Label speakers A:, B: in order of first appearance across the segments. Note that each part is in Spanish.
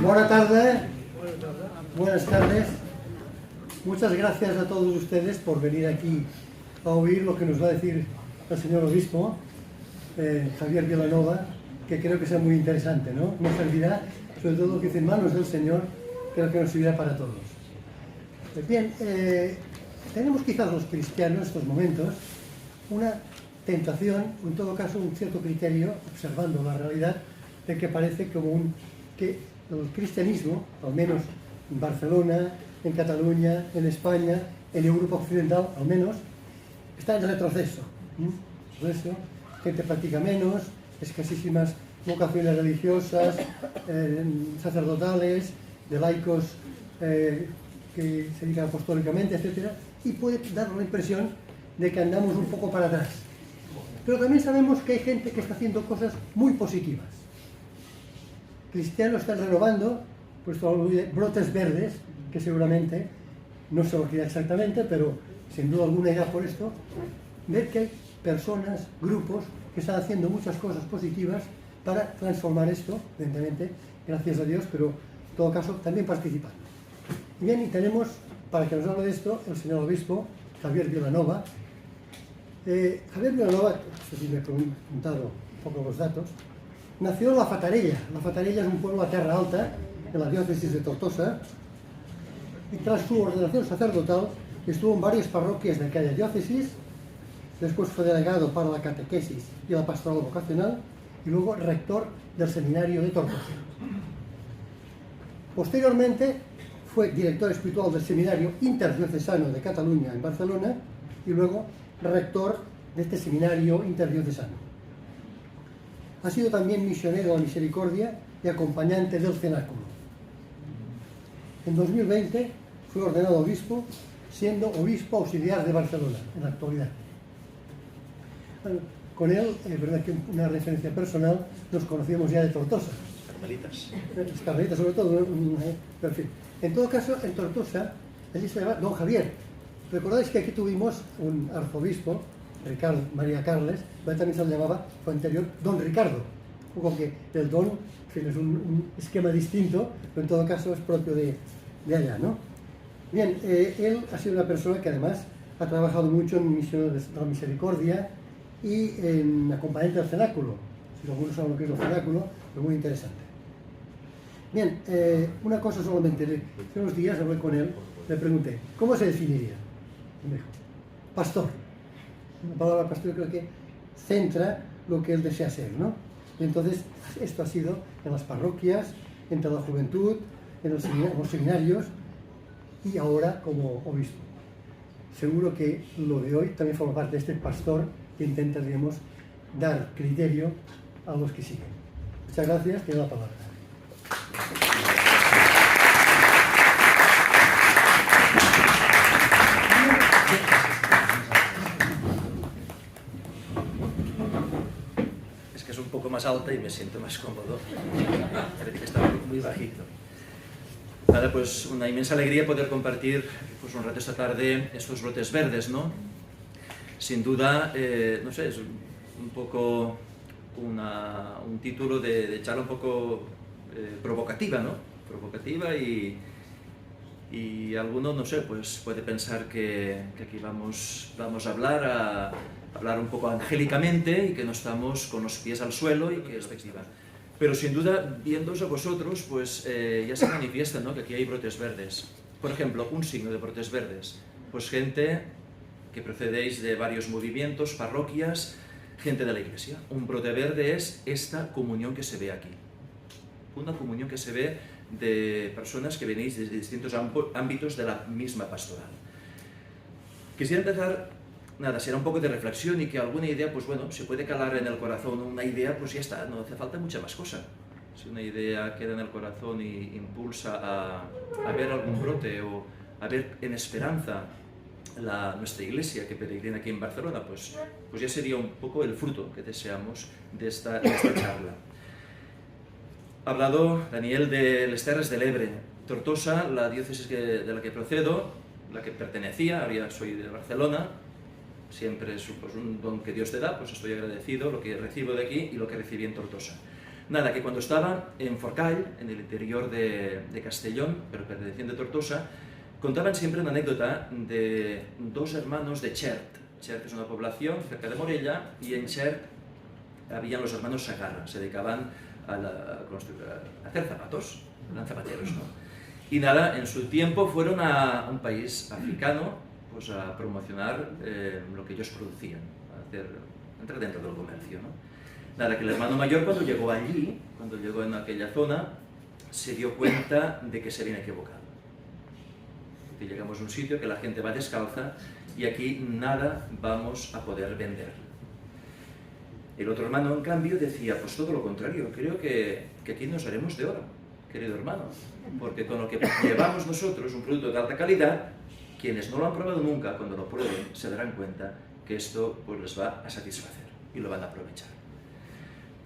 A: Buenas tardes. Buenas tardes. Muchas gracias a todos ustedes por venir aquí a oír lo que nos va a decir el señor obispo, Javier Vilanova, que creo que sea muy interesante, ¿no? Nos servirá, sobre todo lo que dice en manos del Señor, creo que nos servirá para todos. Bien, tenemos quizás los cristianos en estos momentos una tentación, o en todo caso un cierto criterio, observando la realidad, de que parece como que el cristianismo, al menos en Barcelona, en Cataluña, en España, en Europa Occidental, al menos, está en retroceso. Gente practica menos, escasísimas vocaciones religiosas, sacerdotales, de laicos que se dedican apostólicamente, etc. Y puede dar la impresión de que andamos un poco para atrás. Pero también sabemos que hay gente que está haciendo cosas muy positivas. Cristianos están renovando, pues brotes verdes, que seguramente, no sé lo que irá exactamente, pero sin duda alguna irá por esto, ver que hay personas, grupos, que están haciendo muchas cosas positivas para transformar esto, evidentemente, gracias a Dios, pero en todo caso también participando. Y bien, y tenemos, para que nos hable de esto, el señor obispo, Javier Vilanova. Javier Vilanova, no sé si me he preguntado un poco los datos, nació en La Fatarella. La Fatarella es un pueblo a Terra Alta, en la diócesis de Tortosa, y tras su ordenación sacerdotal estuvo en varias parroquias de aquella diócesis. Después fue delegado para la catequesis y la pastoral vocacional y luego rector del seminario de Tortosa. Posteriormente fue director espiritual del seminario interdiocesano de Cataluña en Barcelona y luego rector de este seminario interdiocesano. Ha sido también misionero de la misericordia y acompañante del cenáculo. En 2020 fue ordenado obispo, siendo obispo auxiliar de Barcelona en la actualidad. Bueno, con él, es verdad que una referencia personal, nos conocíamos ya de Tortosa.
B: Carmelitas.
A: Las carmelitas sobre todo, pero en fin. En todo caso, en Tortosa, allí se llama Don Javier. Recordáis que aquí tuvimos un arzobispo, Ricardo María Carles, también se le llamaba, fue anterior, Don Ricardo. Como que el don, en fin, es un esquema distinto, pero en todo caso es propio de allá, ¿no? Bien, él ha sido una persona que además ha trabajado mucho en Misión de la Misericordia y en acompañante del cenáculo. Si algunos saben lo que es el cenáculo, es muy interesante. Bien, una cosa solamente, hace unos días hablé con él, le pregunté, ¿cómo se definiría? Y me dijo, pastor. La palabra pastor creo que centra lo que él desea ser, ¿no? Y entonces, esto ha sido en las parroquias, entre la juventud, en los seminarios y ahora como obispo. Seguro que lo de hoy también forma parte de este pastor que intentaríamos dar criterio a los que siguen. Muchas gracias, tiene la palabra.
B: Es que es un poco más alta y me siento más cómodo. Parece que está muy bajito. Nada, pues una inmensa alegría poder compartir pues, un rato esta tarde estos brotes verdes, ¿no? Sin duda, no sé, es un poco un título de charla un poco provocativa, ¿no? Provocativa y alguno, no sé, pues puede pensar que aquí vamos a hablar un poco angélicamente y que no estamos con los pies al suelo y que es perspectiva. Pero sin duda, viéndoos a vosotros, pues ya se manifiesta, ¿no? Que aquí hay brotes verdes. Por ejemplo, un signo de brotes verdes. Pues gente que procedéis de varios movimientos, parroquias, gente de la iglesia. Un brote verde es esta comunión que se ve aquí. Una comunión que se ve de personas que venís desde distintos ámbitos de la misma pastoral. Quisiera empezar, nada, será un poco de reflexión y que alguna idea, pues bueno, se puede calar en el corazón. Una idea, pues ya está, no hace falta mucha más cosa. Si una idea queda en el corazón y impulsa a ver algún brote o a ver en esperanza nuestra iglesia que peregrina aquí en Barcelona, pues ya sería un poco el fruto que deseamos de esta charla. Ha hablado Daniel de les Terres de l'Ebre. Tortosa, la diócesis de la que procedo, la que pertenecía, ahora soy de Barcelona, siempre es pues, un don que Dios te da, pues estoy agradecido lo que recibo de aquí y lo que recibí en Tortosa. Nada, que cuando estaba en Forcall, en el interior de Castellón, pero perteneciente a Tortosa, contaban siempre una anécdota de dos hermanos de Xert. Xert es una población cerca de Morella, y en Xert habían los hermanos Sagarra, se dedicaban a hacer zapatos, eran zapateros, ¿no? Y nada, en su tiempo fueron a un país africano pues a promocionar lo que ellos producían, a entrar dentro del comercio, ¿no? Nada, que el hermano mayor cuando llegó allí, cuando llegó en aquella zona, se dio cuenta de que se habían equivocado. Que llegamos a un sitio que la gente va descalza y aquí nada vamos a poder vender. El otro hermano, en cambio, decía, pues todo lo contrario, creo que aquí nos haremos de oro, querido hermano, porque con lo que llevamos nosotros, un producto de alta calidad, quienes no lo han probado nunca, cuando lo prueben, se darán cuenta que esto pues, les va a satisfacer y lo van a aprovechar.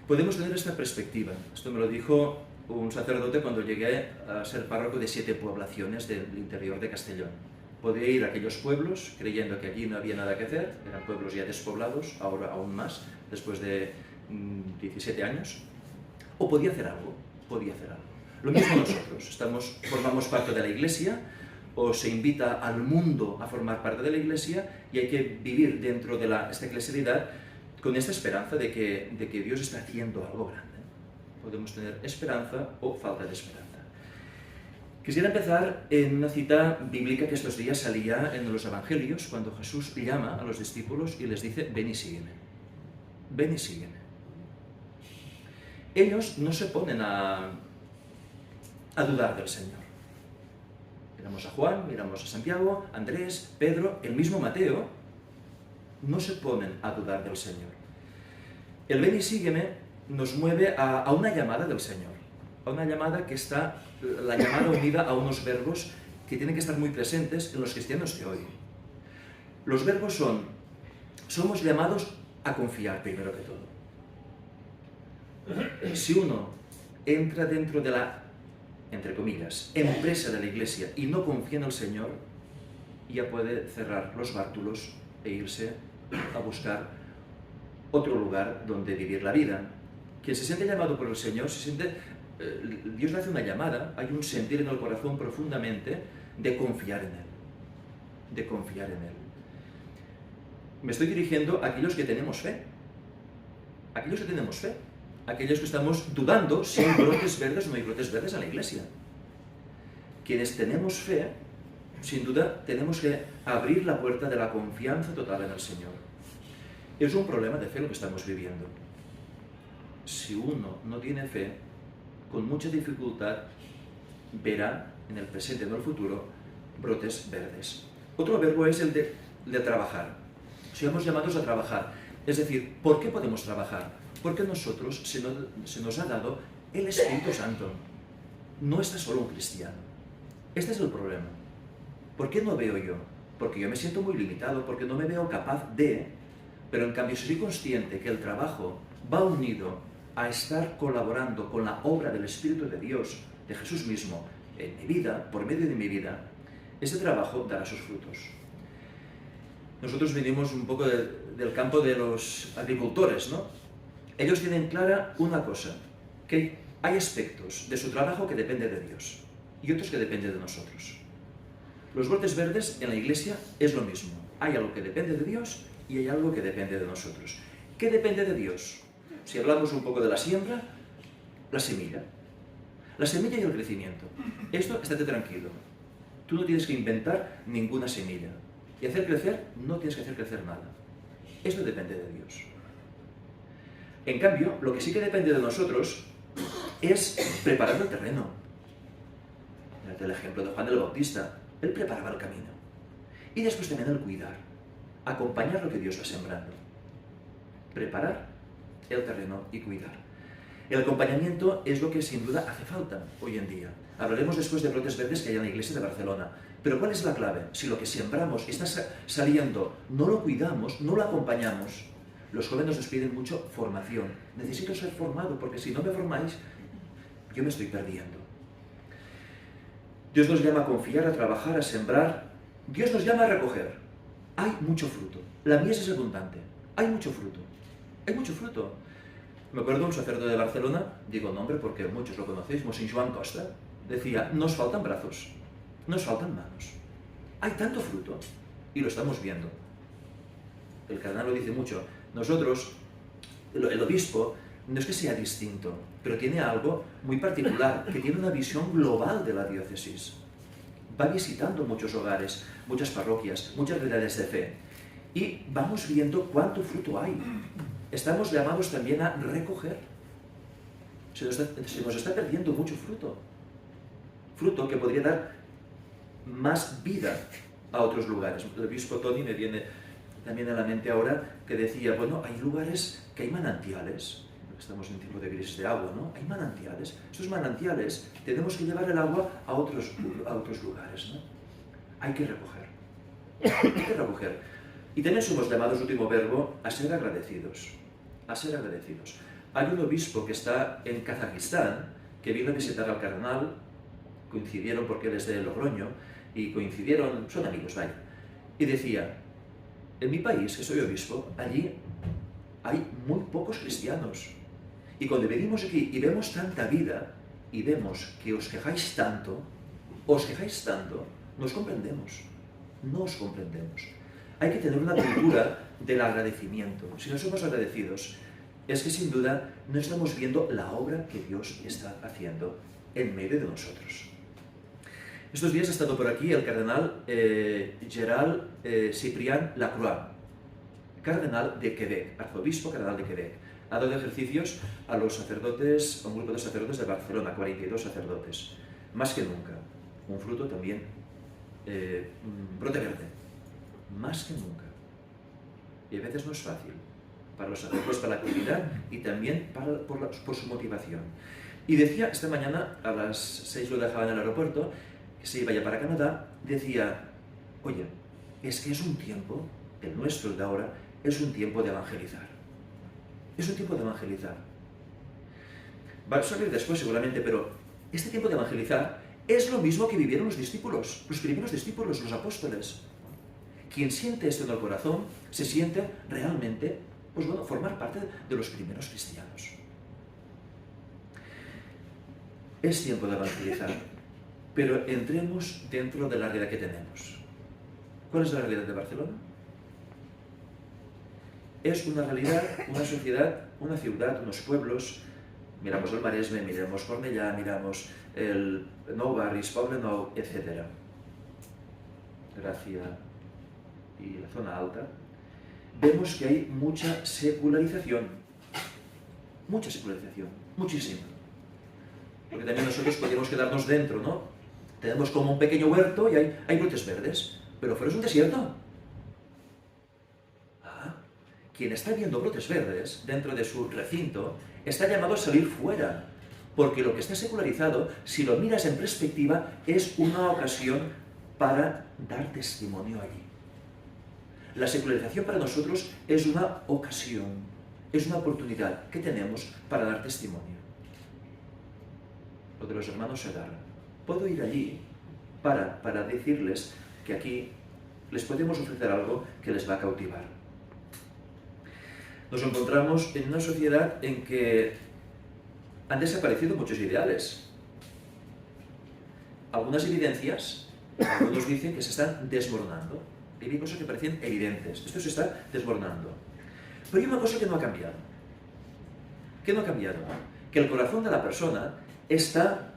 B: Podemos tener esta perspectiva. Esto me lo dijo un sacerdote cuando llegué a ser párroco de 7 poblaciones del interior de Castellón. Podía ir a aquellos pueblos creyendo que allí no había nada que hacer, eran pueblos ya despoblados, ahora aún más, después de 17 años, o podía hacer algo, Lo mismo nosotros, formamos parte de la Iglesia, o se invita al mundo a formar parte de la Iglesia, y hay que vivir dentro de esta eclesialidad con esta esperanza de que Dios está haciendo algo grande. Podemos tener esperanza o falta de esperanza. Quisiera empezar en una cita bíblica que estos días salía en los Evangelios, cuando Jesús llama a los discípulos y les dice, ven y sígueme. Ven y sígueme. Ellos no se ponen a dudar del Señor. Miramos a Juan, miramos a Santiago, Andrés, Pedro, el mismo Mateo, no se ponen a dudar del Señor. El ven y sígueme nos mueve a una llamada del Señor, a una llamada que está, la llamada unida a unos verbos que tienen que estar muy presentes en los cristianos de hoy. Los verbos somos llamados a confiar primero que todo. Si uno entra dentro de la, entre comillas, empresa de la Iglesia y no confía en el Señor, ya puede cerrar los bártulos e irse a buscar otro lugar donde vivir la vida. Quien se siente llamado por el Señor, Dios le hace una llamada, hay un sentir en el corazón profundamente de confiar en Él. Me estoy dirigiendo a aquellos que tenemos fe, aquellos que estamos dudando si hay brotes verdes o no hay brotes verdes en la Iglesia. Quienes tenemos fe, sin duda, tenemos que abrir la puerta de la confianza total en el Señor. Es un problema de fe lo que estamos viviendo. Si uno no tiene fe, con mucha dificultad verá en el presente y en el futuro brotes verdes. Otro verbo es el de trabajar. Seamos llamados a trabajar. Es decir, ¿por qué podemos trabajar? Porque a nosotros se nos ha dado el Espíritu Santo. No está solo un cristiano. Este es el problema. ¿Por qué no veo yo? Porque yo me siento muy limitado, porque no me veo capaz de, pero en cambio si soy consciente que el trabajo va unido a estar colaborando con la obra del Espíritu de Dios, de Jesús mismo, en mi vida, por medio de mi vida, ese trabajo dará sus frutos. Nosotros venimos un poco del campo de los agricultores, ¿no? Ellos tienen clara una cosa, que hay aspectos de su trabajo que dependen de Dios y otros que dependen de nosotros. Los brotes verdes en la Iglesia es lo mismo. Hay algo que depende de Dios y hay algo que depende de nosotros. ¿Qué depende de Dios? Si hablamos un poco de la siembra, la semilla. La semilla y el crecimiento. Esto, estate tranquilo. Tú no tienes que inventar ninguna semilla. Y hacer crecer, no tienes que hacer crecer nada. Esto depende de Dios. En cambio, lo que sí que depende de nosotros es preparar el terreno. Mirad el ejemplo de Juan el Bautista. Él preparaba el camino. Y después también el cuidar. Acompañar lo que Dios va sembrando. Preparar el terreno y cuidar. El acompañamiento es lo que sin duda hace falta hoy en día. Hablaremos después de brotes verdes que hay en la Iglesia de Barcelona. Pero ¿cuál es la clave? Si lo que sembramos está saliendo, no lo cuidamos, no lo acompañamos. Los jóvenes nos piden mucho formación. Necesito ser formado porque si no me formáis, yo me estoy perdiendo. Dios nos llama a confiar, a trabajar, a sembrar. Dios nos llama a recoger. Hay mucho fruto. La mies es abundante. Hay mucho fruto. Hay mucho fruto. Me acuerdo un sacerdote de Barcelona, digo nombre porque muchos lo conocéis, Monsignor Joan Costa, decía, nos faltan brazos, nos faltan manos. Hay tanto fruto y lo estamos viendo. El cardenal lo dice mucho. Nosotros, el obispo, no es que sea distinto, pero tiene algo muy particular, que tiene una visión global de la diócesis. Va visitando muchos hogares, muchas parroquias, muchas realidades de fe, y vamos viendo cuánto fruto hay. Estamos llamados también a recoger. Se nos está perdiendo mucho fruto. Fruto que podría dar más vida a otros lugares. El obispo Tony me viene también a la mente ahora que decía, bueno, hay lugares que hay manantiales. Estamos en tiempo de crisis de agua, ¿no? Hay manantiales. Estos manantiales tenemos que llevar el agua a otros lugares, ¿no? Hay que recoger. Hay que recoger. Y también somos llamados, último verbo, a ser agradecidos. A ser agradecidos. Hay un obispo que está en Kazajistán, que vino a visitar al cardenal, coincidieron porque él es de Logroño, y coincidieron, son amigos, vaya. Y decía, en mi país, que soy obispo, allí hay muy pocos cristianos. Y cuando venimos aquí y vemos tanta vida, y vemos que os quejáis tanto, no os comprendemos. No os comprendemos. Hay que tener una cultura del agradecimiento. Si no somos agradecidos, es que sin duda no estamos viendo la obra que Dios está haciendo en medio de nosotros. Estos días ha estado por aquí el cardenal Gerald Cyprien Lacroix, cardenal de Quebec, arzobispo cardenal de Quebec. Ha dado ejercicios a los sacerdotes, a un grupo de sacerdotes de Barcelona, 42 sacerdotes. Más que nunca, un fruto también, brote verde, más que nunca. Y a veces no es fácil para los sacerdotes, para la actividad y también por su motivación. Y decía esta mañana, a las 6 lo dejaba en el aeropuerto, que se iba ya para Canadá, decía, oye, es que es un tiempo, el nuestro de ahora, es un tiempo de evangelizar. Es un tiempo de evangelizar. Va a salir después seguramente, pero este tiempo de evangelizar es lo mismo que vivieron los discípulos, los primeros discípulos, los apóstoles. Quien siente esto en el corazón, se siente realmente, pues bueno, formar parte de los primeros cristianos. Es tiempo de evangelizar, pero entremos dentro de la realidad que tenemos. ¿Cuál es la realidad de Barcelona? Es una realidad, una sociedad, una ciudad, unos pueblos. Miramos el Maresme, miramos Cornellà, miramos el Nou Barris, Poblenou, etc. Gracia y la zona alta. Vemos que hay mucha secularización. Mucha secularización, muchísima. Porque también nosotros podríamos quedarnos dentro, ¿no? Tenemos como un pequeño huerto y hay brotes verdes, pero fuera es un desierto. Quien está viendo brotes verdes dentro de su recinto está llamado a salir fuera, porque lo que está secularizado, si lo miras en perspectiva, es una ocasión para dar testimonio allí. La secularización para nosotros es una ocasión, es una oportunidad que tenemos para dar testimonio. Lo de los hermanos Segarra. Puedo ir allí para decirles que aquí les podemos ofrecer algo que les va a cautivar. Nos encontramos en una sociedad en que han desaparecido muchos ideales. Algunas evidencias, algunos dicen que se están desmoronando. Hay cosas que parecen evidentes. Esto se está desmoronando. Pero hay una cosa que no ha cambiado. ¿Qué no ha cambiado? Que el corazón de la persona está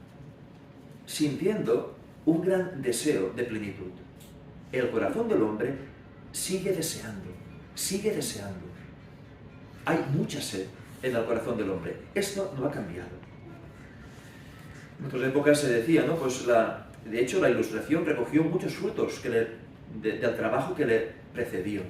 B: sintiendo un gran deseo de plenitud. El corazón del hombre sigue deseando, sigue deseando. Hay mucha sed en el corazón del hombre. Esto no ha cambiado. En otras épocas se decía, ¿no? Pues de hecho, la Ilustración recogió muchos frutos del trabajo que le precedió.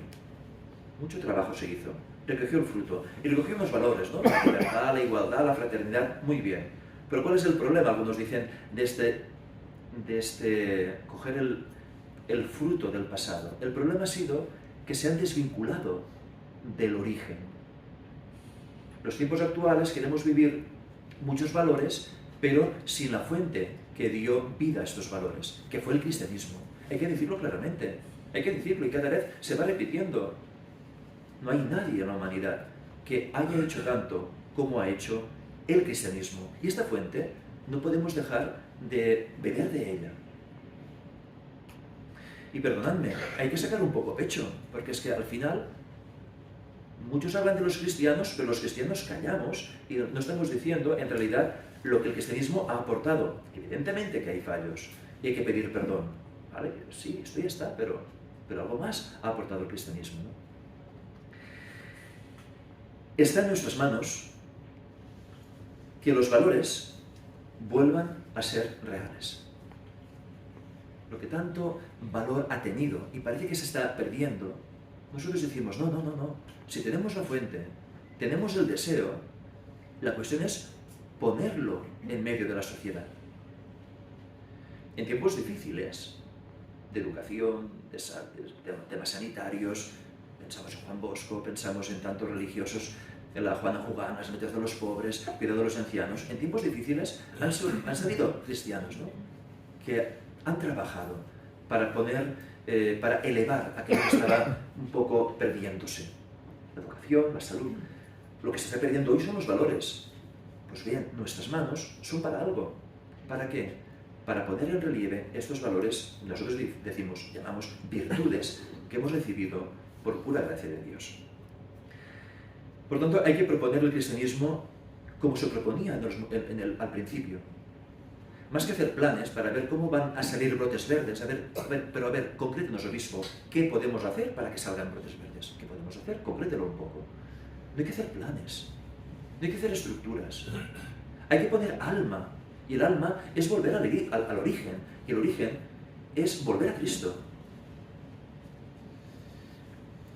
B: Mucho trabajo se hizo. Recogió el fruto. Y recogió unos valores, ¿no? La libertad, la igualdad, la fraternidad. Muy bien. Pero ¿cuál es el problema? Algunos dicen de coger el fruto del pasado. El problema ha sido que se han desvinculado del origen. Los tiempos actuales queremos vivir muchos valores, pero sin la fuente que dio vida a estos valores, que fue el cristianismo. Hay que decirlo claramente, hay que decirlo y cada vez se va repitiendo. No hay nadie en la humanidad que haya hecho tanto como ha hecho el cristianismo. Y esta fuente no podemos dejar de beber de ella. Y perdonadme, hay que sacar un poco pecho, porque es que al final muchos hablan de los cristianos, pero los cristianos callamos y no estamos diciendo en realidad lo que el cristianismo ha aportado. Evidentemente que hay fallos y hay que pedir perdón. ¿Vale? Sí, esto ya está, pero algo más ha aportado el cristianismo, ¿no? Está en nuestras manos que los valores vuelvan a ser reales. Lo que tanto valor ha tenido y parece que se está perdiendo, nosotros decimos, no, no, no, no. Si tenemos la fuente, tenemos el deseo, la cuestión es ponerlo en medio de la sociedad. En tiempos difíciles, de educación, de temas sanitarios, pensamos en Juan Bosco, pensamos en tantos religiosos, en la Juana Jugana, las metas de los pobres, cuidado de los ancianos. En tiempos difíciles han salido cristianos, ¿no?, que han trabajado para para elevar aquello que estaba un poco perdiéndose. La educación, la salud. Lo que se está perdiendo hoy son los valores. Pues bien, nuestras manos son para algo. ¿Para qué? Para poner en relieve estos valores, nosotros llamamos virtudes, que hemos recibido por pura gracia de Dios. Por tanto, hay que proponer el cristianismo como se proponía al principio. Más que hacer planes para ver cómo van a salir brotes verdes, pero a ver, concrétenos, obispo, ¿qué podemos hacer para que salgan brotes verdes? ¿Qué podemos hacer? Concrételo un poco. No hay que hacer planes, no hay que hacer estructuras. Hay que poner alma, y el alma es volver al origen, y el origen es volver a Cristo.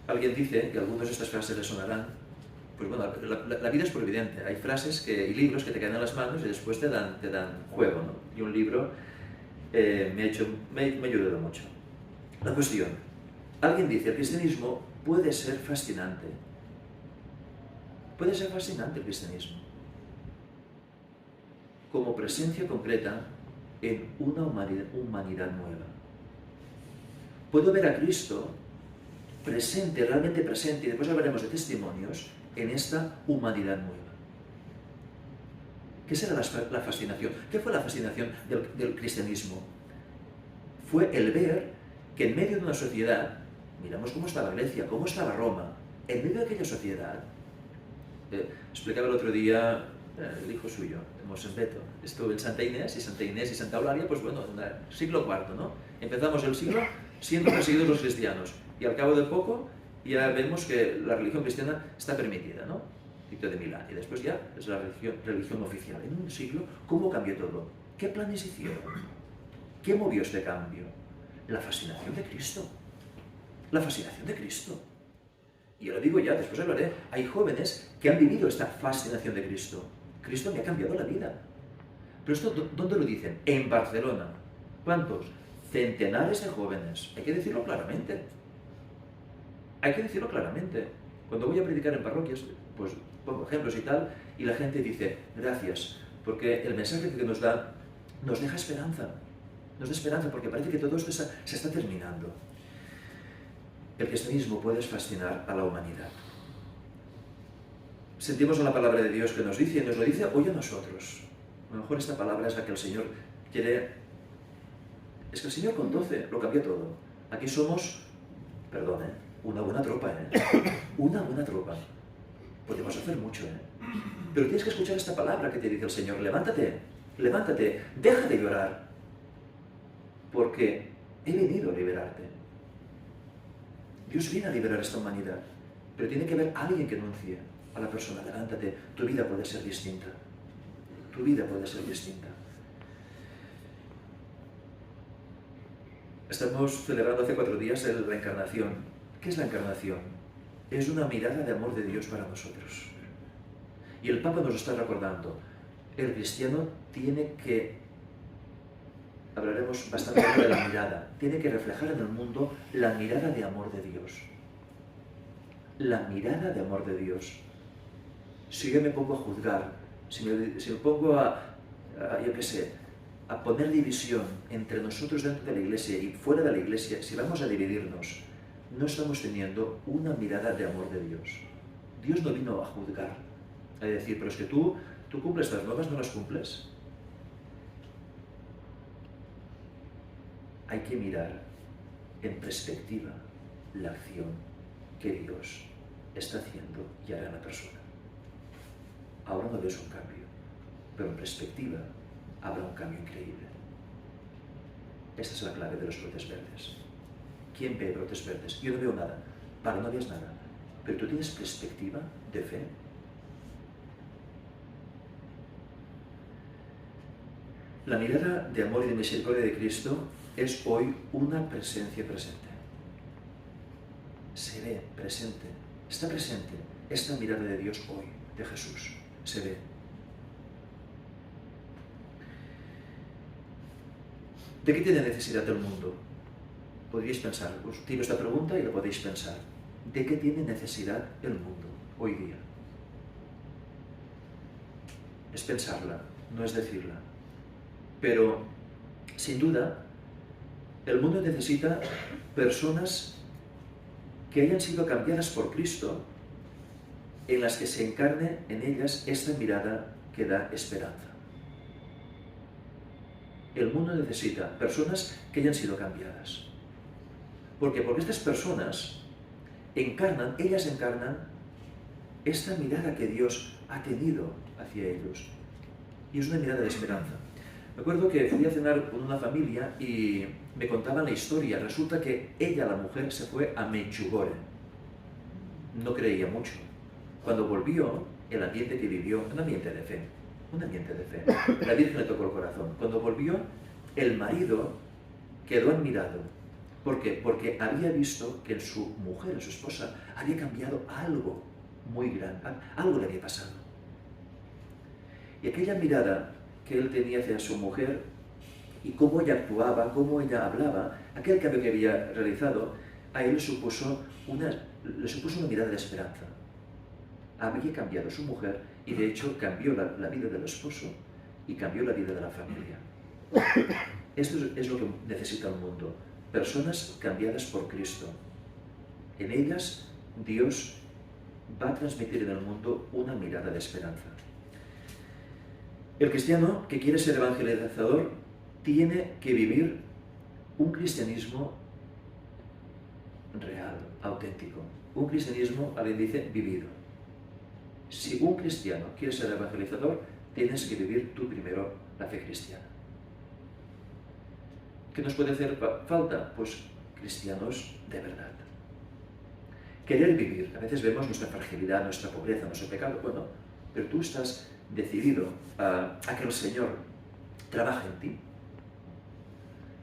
B: Alguien dice, que algunas de estas frases le sonarán, pues bueno, la vida es providente. Hay frases y libros que te caen en las manos y después te dan juego, ¿no? Y un libro me ha ayudado mucho. La cuestión, alguien dice, el cristianismo puede ser fascinante. Puede ser fascinante el cristianismo. Como presencia concreta en una humanidad nueva. Puedo ver a Cristo presente, realmente presente, y después hablaremos de testimonios, en esta humanidad nueva. ¿Qué será la fascinación? ¿Qué fue la fascinación del cristianismo? Fue el ver que en medio de una sociedad, miramos cómo estaba Grecia, cómo estaba Roma, en medio de aquella sociedad, explicaba el otro día el hijo suyo, Mosenbeto, estuvo en Santa Inés y Santa Eulalia, pues bueno, en el siglo IV, ¿no? Empezamos el siglo siendo perseguidos los cristianos, y al cabo de poco ya vemos que la religión cristiana está permitida, ¿no? Edicto de Milán, y después ya es la religión oficial. En un siglo, ¿cómo cambió todo? ¿Qué planes hicieron? ¿Qué movió este cambio? La fascinación de Cristo. La fascinación de Cristo. Y yo lo digo ya, después hablaré, hay jóvenes que han vivido esta fascinación de Cristo. Cristo me ha cambiado la vida. Pero esto, ¿dónde lo dicen? En Barcelona. ¿Cuántos? Centenares de jóvenes. Hay que decirlo claramente. Hay que decirlo claramente. Cuando voy a predicar en parroquias, pues pongo ejemplos y tal, y la gente dice, gracias, porque el mensaje que nos da nos deja esperanza. Nos da esperanza porque parece que todo esto se está terminando. El cristianismo puede fascinar a la humanidad. Sentimos la palabra de Dios que nos dice, y nos lo dice hoy a nosotros. A lo mejor esta palabra es la que el Señor quiere. Es que el Señor con 12 lo cambia todo. Aquí somos, perdón, una buena tropa, una buena tropa. Podemos hacer mucho, pero tienes que escuchar esta palabra que te dice el Señor. Levántate, levántate, deja de llorar, porque he venido a liberarte. Dios viene a liberar a esta humanidad, pero tiene que haber alguien que anuncie a la persona, levántate, tu vida puede ser distinta. Tu vida puede ser distinta. Estamos celebrando hace 4 días la Encarnación. ¿Qué es la Encarnación? Es una mirada de amor de Dios para nosotros. Y el Papa nos está recordando, el cristiano tiene que, hablaremos bastante de la mirada, tiene que reflejar en el mundo la mirada de amor de Dios. La mirada de amor de Dios. Si yo me pongo a juzgar, si me pongo yo qué sé, a poner división entre nosotros dentro de la Iglesia y fuera de la Iglesia, si vamos a dividirnos, no estamos teniendo una mirada de amor de Dios. Dios no vino a juzgar, a decir, pero es que tú cumples las normas, no las cumples. Hay que mirar en perspectiva la acción que Dios está haciendo y hará en la persona. Ahora no ves un cambio, pero en perspectiva habrá un cambio increíble. Esta es la clave de los brotes verdes. ¿Quién ve brotes verdes? Yo no veo nada. Vale, no ves nada. Pero tú tienes perspectiva de fe. La mirada de amor y de misericordia de Cristo es hoy una presencia presente. Se ve presente, está presente esta mirada de Dios hoy, de Jesús. Se ve. ¿De qué tiene necesidad el mundo? Podríais pensar, os tiro esta pregunta y la podéis pensar. ¿De qué tiene necesidad el mundo hoy día? Es pensarla, no es decirla. Pero, sin duda, el mundo necesita personas que hayan sido cambiadas por Cristo, en las que se encarne en ellas esta mirada que da esperanza. El mundo necesita personas que hayan sido cambiadas. ¿Por qué? Porque estas personas ellas encarnan esta mirada que Dios ha tenido hacia ellos. Y es una mirada de esperanza. Me acuerdo que fui a cenar con una familia y me contaban la historia. Resulta que ella, la mujer, se fue a Medjugorje. No creía mucho. Cuando volvió, el ambiente que vivió, un ambiente de fe. La Virgen le tocó el corazón. Cuando volvió, el marido quedó admirado. ¿Por qué? Porque había visto que en su mujer, en su esposa, había cambiado algo muy grande. Algo le había pasado. Y aquella mirada que él tenía hacia su mujer y cómo ella actuaba, cómo ella hablaba, aquel cambio que había realizado, a él le supuso una mirada de esperanza. Había cambiado su mujer y de hecho cambió la vida del esposo y cambió la vida de la familia. Esto es lo que necesita el mundo, personas cambiadas por Cristo. En ellas Dios va a transmitir en el mundo una mirada de esperanza. El cristiano que quiere ser evangelizador tiene que vivir un cristianismo real, auténtico. Un cristianismo, alguien dice, vivido. Si un cristiano quiere ser evangelizador, tienes que vivir tú primero la fe cristiana. ¿Qué nos puede hacer falta? Pues cristianos de verdad. Querer vivir. A veces vemos nuestra fragilidad, nuestra pobreza, nuestro pecado. Bueno, pero tú estás decidido a que el Señor trabaje en ti.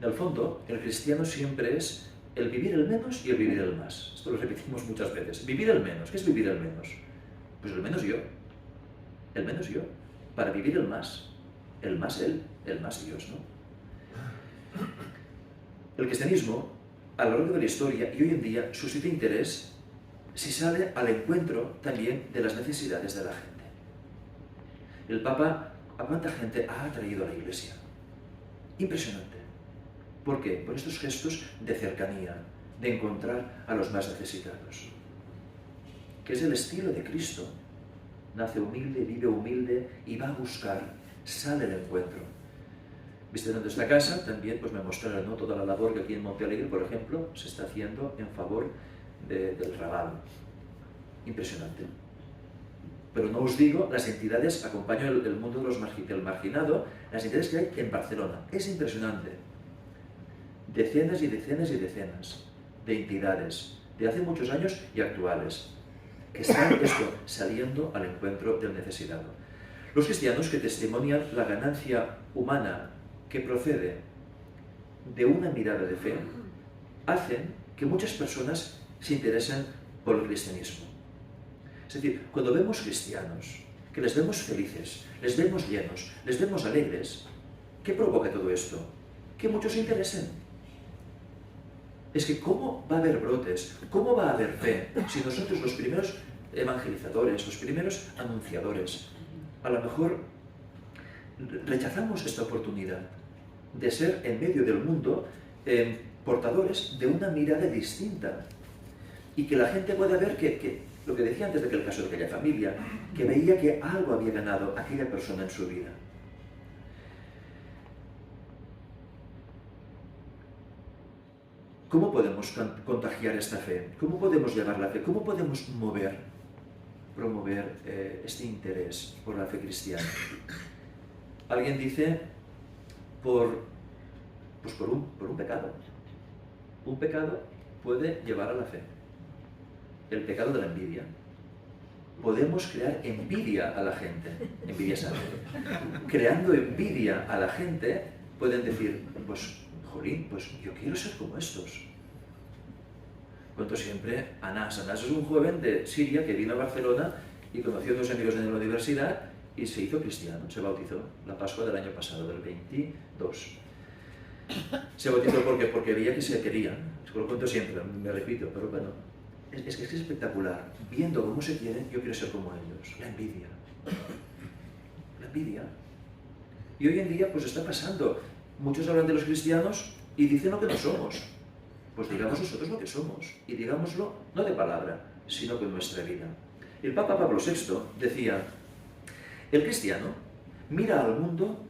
B: En el fondo, el cristiano siempre es el vivir el menos y el vivir el más. Esto lo repetimos muchas veces. Vivir el menos. ¿Qué es vivir el menos? Pues el menos yo. El menos yo. Para vivir el más Él, el más Dios, ¿no? El cristianismo, a lo largo de la historia y hoy en día, suscita interés si sale al encuentro también de las necesidades de la gente. El Papa, ¿a cuánta gente ha atraído a la Iglesia? Impresionante. ¿Por qué? Por estos gestos de cercanía, de encontrar a los más necesitados. Que es el estilo de Cristo. Nace humilde, vive humilde y va a buscar, sale al encuentro. Visitando esta casa, también pues me mostraron, ¿no?, toda la labor que aquí en Montealegre, por ejemplo, se está haciendo en favor del Raval. Impresionante. Pero no os digo, las entidades, acompaño el mundo del marginado, las entidades que hay en Barcelona. Es impresionante. Decenas y decenas y decenas de entidades, de hace muchos años y actuales, que están saliendo al encuentro del necesitado. Los cristianos que testimonian la ganancia humana que procede de una mirada de fe, hacen que muchas personas se interesen por el cristianismo. Es decir, cuando vemos cristianos, que les vemos felices, les vemos llenos, les vemos alegres, ¿qué provoca todo esto? Que muchos se interesen. Es que ¿cómo va a haber brotes? ¿Cómo va a haber fe si nosotros, los primeros evangelizadores, los primeros anunciadores, a lo mejor rechazamos esta oportunidad de ser en medio del mundo portadores de una mirada distinta y que la gente pueda ver que Lo que decía antes de que el caso de aquella familia, que veía que algo había ganado aquella persona en su vida. ¿Cómo podemos contagiar esta fe? ¿Cómo podemos llevar la fe? ¿Cómo podemos promover este interés por la fe cristiana? Alguien dice por un pecado. Un pecado puede llevar a la fe. El pecado de la envidia. Podemos crear envidia a la gente. Envidia sana. Creando envidia a la gente, pueden decir, pues, jolín, pues yo quiero ser como estos. Cuento siempre a Anas. Anas es un joven de Siria que vino a Barcelona y conoció a dos amigos en la universidad y se hizo cristiano, se bautizó la Pascua del año pasado, del 22. Se bautizó porque veía que se querían. Lo cuento siempre, me repito, pero bueno, es que es espectacular. Viendo cómo se quieren, yo quiero ser como ellos. La envidia. La envidia. Y hoy en día pues está pasando. Muchos hablan de los cristianos y dicen lo que no somos. Pues digamos nosotros lo que somos. Y digámoslo no de palabra, sino con nuestra vida. El Papa Pablo VI decía, el cristiano mira al mundo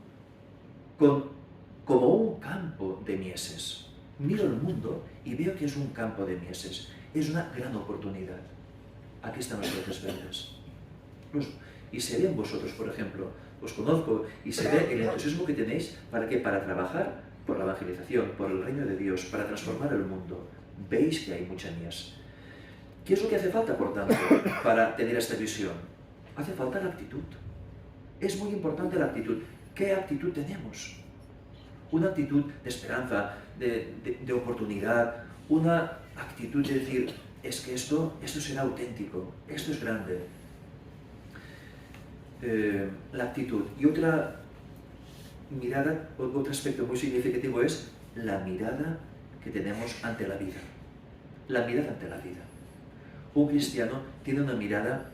B: como un campo de mieses. Miro el mundo y veo que es un campo de mieses. Es una gran oportunidad. Aquí están los brotes verdes. Y se ve en vosotros, por ejemplo, os conozco y se ve el entusiasmo que tenéis para trabajar por la evangelización, por el reino de Dios, para transformar el mundo. Veis que hay mucha mies. ¿Qué es lo que hace falta, por tanto, para tener esta visión? Hace falta la actitud. Es muy importante la actitud. ¿Qué actitud tenemos? Una actitud de esperanza, de oportunidad, una actitud de decir, es que esto será auténtico, esto es grande. La actitud. Y otra mirada, otro aspecto muy significativo es la mirada que tenemos ante la vida. La mirada ante la vida. Un cristiano tiene una mirada,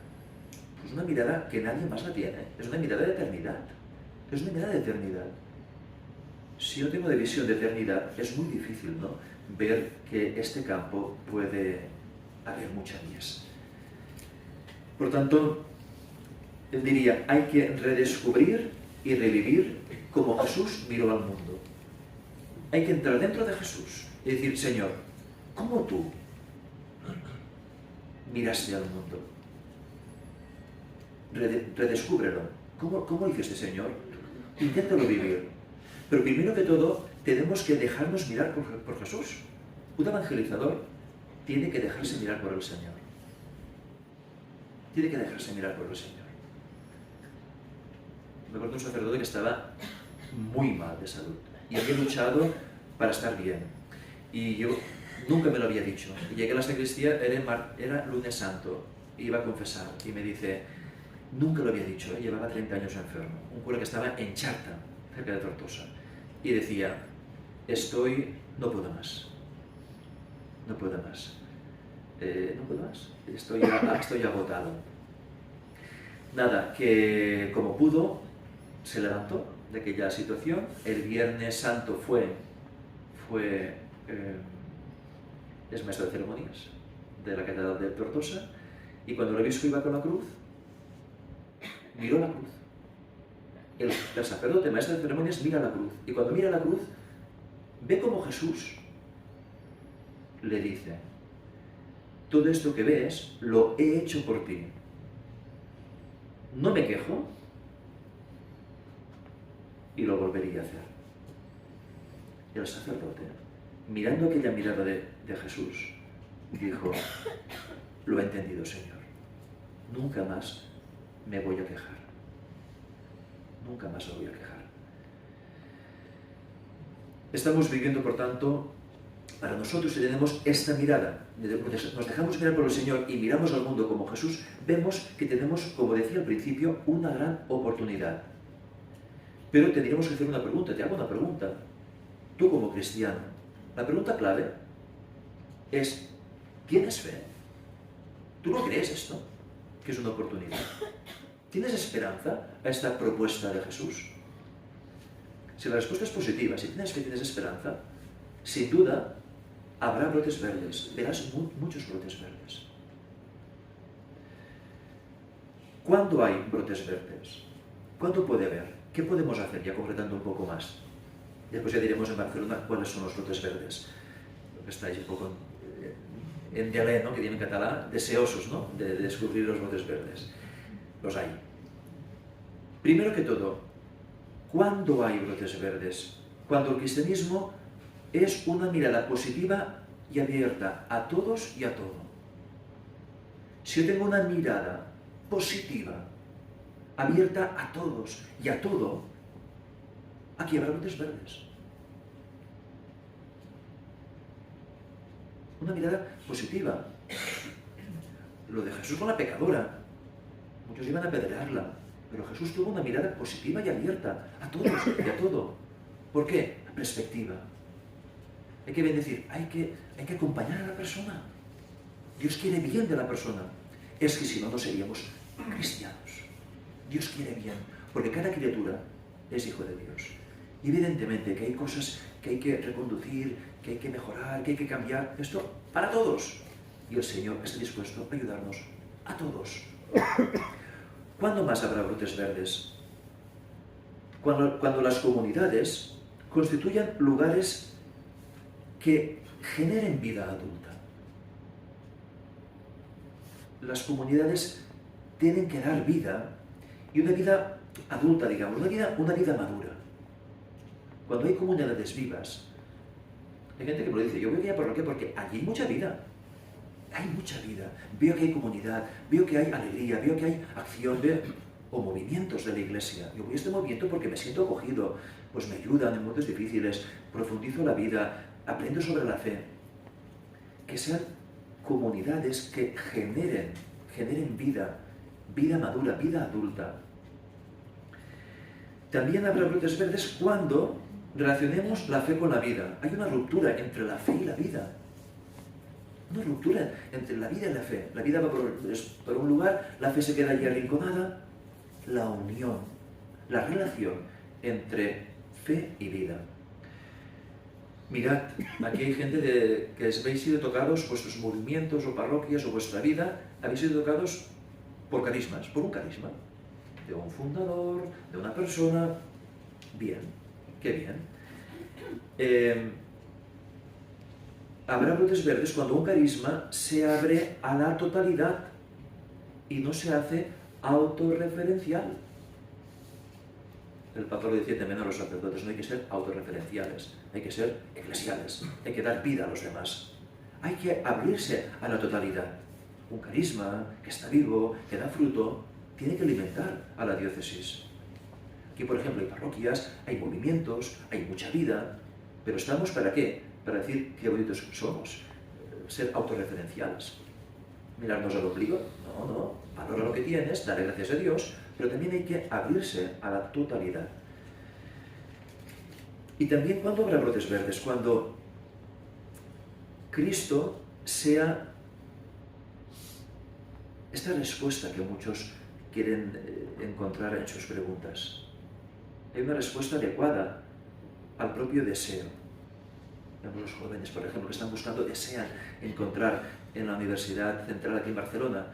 B: pues una mirada que nadie más la tiene. Es una mirada de eternidad. Es una mirada de eternidad. Si yo tengo de visión de eternidad, es muy difícil, ¿no?, ver que este campo puede haber mucha mies. Por tanto, él diría, hay que redescubrir y revivir como Jesús miró al mundo. Hay que entrar dentro de Jesús y decir, Señor, ¿cómo tú miraste al mundo? Redescúbrelo. ¿Cómo hiciste, Señor? Inténtalo vivir. Pero primero que todo, tenemos que dejarnos mirar por Jesús. Un evangelizador tiene que dejarse mirar por el Señor. Tiene que dejarse mirar por el Señor. Me acuerdo de un sacerdote que estaba muy mal de salud y había luchado para estar bien. Y yo nunca me lo había dicho. Y llegué a la sacristía, era lunes santo, iba a confesar y me dice, nunca lo había dicho, llevaba 30 años enfermo. Un cura que estaba en Charta, cerca de Tortosa. Y decía, no puedo más. No puedo más. No puedo más. Estoy agotado. Nada, que como pudo, se levantó de aquella situación. El Viernes Santo es maestro de ceremonias de la Catedral de Tortosa, y cuando el obispo iba con la cruz, miró la cruz. El sacerdote, maestro de ceremonias, mira la cruz, y cuando mira la cruz, ve como Jesús le dice, todo esto que ves, lo he hecho por ti. No me quejo, y lo volvería a hacer. El sacerdote, mirando aquella mirada de Jesús, dijo, lo he entendido, Señor. Nunca más me voy a quejar. Nunca más me voy a quejar. Estamos viviendo, por tanto, para nosotros, si tenemos esta mirada, nos dejamos mirar por el Señor y miramos al mundo como Jesús, vemos que tenemos, como decía al principio, una gran oportunidad. Pero tendríamos que hacer una pregunta, te hago una pregunta. Tú como cristiano, la pregunta clave es, ¿tienes fe? ¿Tú no crees esto? Que es una oportunidad. ¿Tienes esperanza a esta propuesta de Jesús? Si la respuesta es positiva, si tienes fe, tienes esperanza, sin duda habrá brotes verdes, verás muchos brotes verdes. ¿Cuándo hay brotes verdes? ¿Cuándo puede haber? ¿Qué podemos hacer? Ya concretando un poco más. Después ya diremos en Barcelona cuáles son los brotes verdes. Lo que estáis un poco en dialé, ¿no? Que tiene en catalán, deseosos, ¿no? De descubrir los brotes verdes. Los hay. Primero que todo, ¿cuándo hay brotes verdes? Cuando el cristianismo es una mirada positiva y abierta a todos y a todo. Si yo tengo una mirada positiva, abierta a todos y a todo, aquí habrá brotes verdes. Una mirada positiva. Lo de Jesús con la pecadora. Muchos iban a apedrearla, pero Jesús tuvo una mirada positiva y abierta a todos y a todo. ¿Por qué? La perspectiva. Hay que bendecir, hay que acompañar a la persona. Dios quiere bien de la persona. Es que si no, no seríamos cristianos. Dios quiere bien, porque cada criatura es hijo de Dios. Y evidentemente que hay cosas que hay que reconducir, que hay que mejorar, que hay que cambiar. Esto para todos. Y el Señor está dispuesto a ayudarnos a todos. ¿Cuándo más habrá brotes verdes? Cuando las comunidades constituyan lugares que generen vida adulta. Las comunidades tienen que dar vida, y una vida adulta, digamos, una vida madura. Cuando hay comunidades vivas, hay gente que me lo dice, yo veo que hay parroquia porque allí hay mucha vida. Hay mucha vida. Veo que hay comunidad, veo que hay alegría, veo que hay acción, o movimientos de la iglesia. Yo voy a este movimiento porque me siento acogido, pues me ayudan en momentos difíciles, profundizo la vida, aprendo sobre la fe. Que sean comunidades que generen vida madura, vida adulta. También habrá brotes verdes cuando relacionemos la fe con la vida. Hay una ruptura entre la fe y la vida. Una ruptura entre la vida y la fe. La vida va por un lugar, la fe se queda allí arrinconada. La unión, la relación entre fe y vida. Mirad, aquí hay gente que habéis sido tocados, vuestros movimientos o parroquias o vuestra vida, habéis sido tocados por carismas, por un carisma. De un fundador, de una persona. Bien, qué bien. Habrá brotes verdes cuando un carisma se abre a la totalidad y no se hace autorreferencial. El Papa lo decía también a los sacerdotes, no hay que ser autorreferenciales, hay que ser eclesiales, hay que dar vida a los demás. Hay que abrirse a la totalidad. Un carisma que está vivo, que da fruto, tiene que alimentar a la diócesis. Aquí, por ejemplo, hay parroquias, hay movimientos, hay mucha vida, pero ¿estamos para qué? Para decir qué bonitos somos, ser autorreferenciales. Mirarnos al ombligo, no, valora lo que tienes, dale gracias a Dios, pero también hay que abrirse a la totalidad. Y también, ¿cuándo habrá brotes verdes? Cuando Cristo sea esta respuesta que muchos quieren encontrar en sus preguntas. Hay una respuesta adecuada al propio deseo. Vemos los jóvenes, por ejemplo, que están buscando, desean encontrar en la Universidad Central aquí en Barcelona,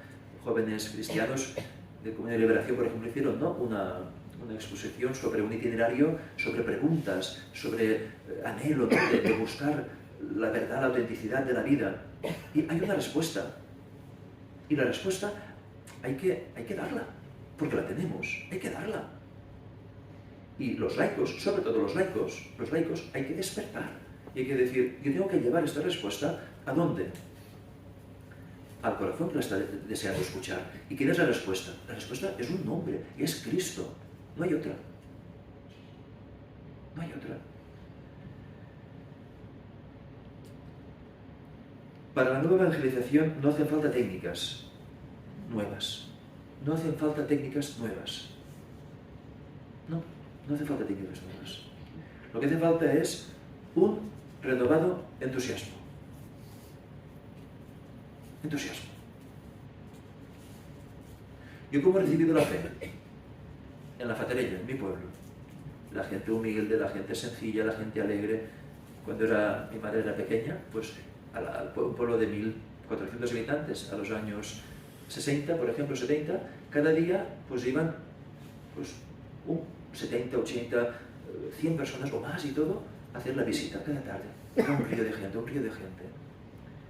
B: jóvenes cristianos de Comunidad de Liberación, por ejemplo, hicieron, ¿no?, una exposición sobre un itinerario, sobre preguntas, sobre anhelo, ¿no?, de buscar la verdad, la autenticidad de la vida. Y hay una respuesta. Y la respuesta hay que darla, porque la tenemos, hay que darla. Y los laicos, sobre todo los laicos hay que despertar. Y hay que decir, yo tengo que llevar esta respuesta, ¿a dónde? Al corazón que la está deseando escuchar. ¿Y quién es la respuesta? La respuesta es un nombre, es Cristo. No hay otra. No hay otra. Para la nueva evangelización no hacen falta técnicas nuevas. No hacen falta técnicas nuevas. No hace falta técnicas nuevas. Lo que hace falta es un renovado entusiasmo. Entusiasmo. Yo, ¿cómo he recibido la fe? En la Fatarella, en mi pueblo. La gente humilde, la gente sencilla, la gente alegre. Cuando mi madre era pequeña, pues un pueblo de 1.400 habitantes, a los años 60, por ejemplo, 70, cada día pues iban pues, 70, 80, 100 personas o más y todo a hacer la visita cada tarde. Era un río de gente, un río de gente.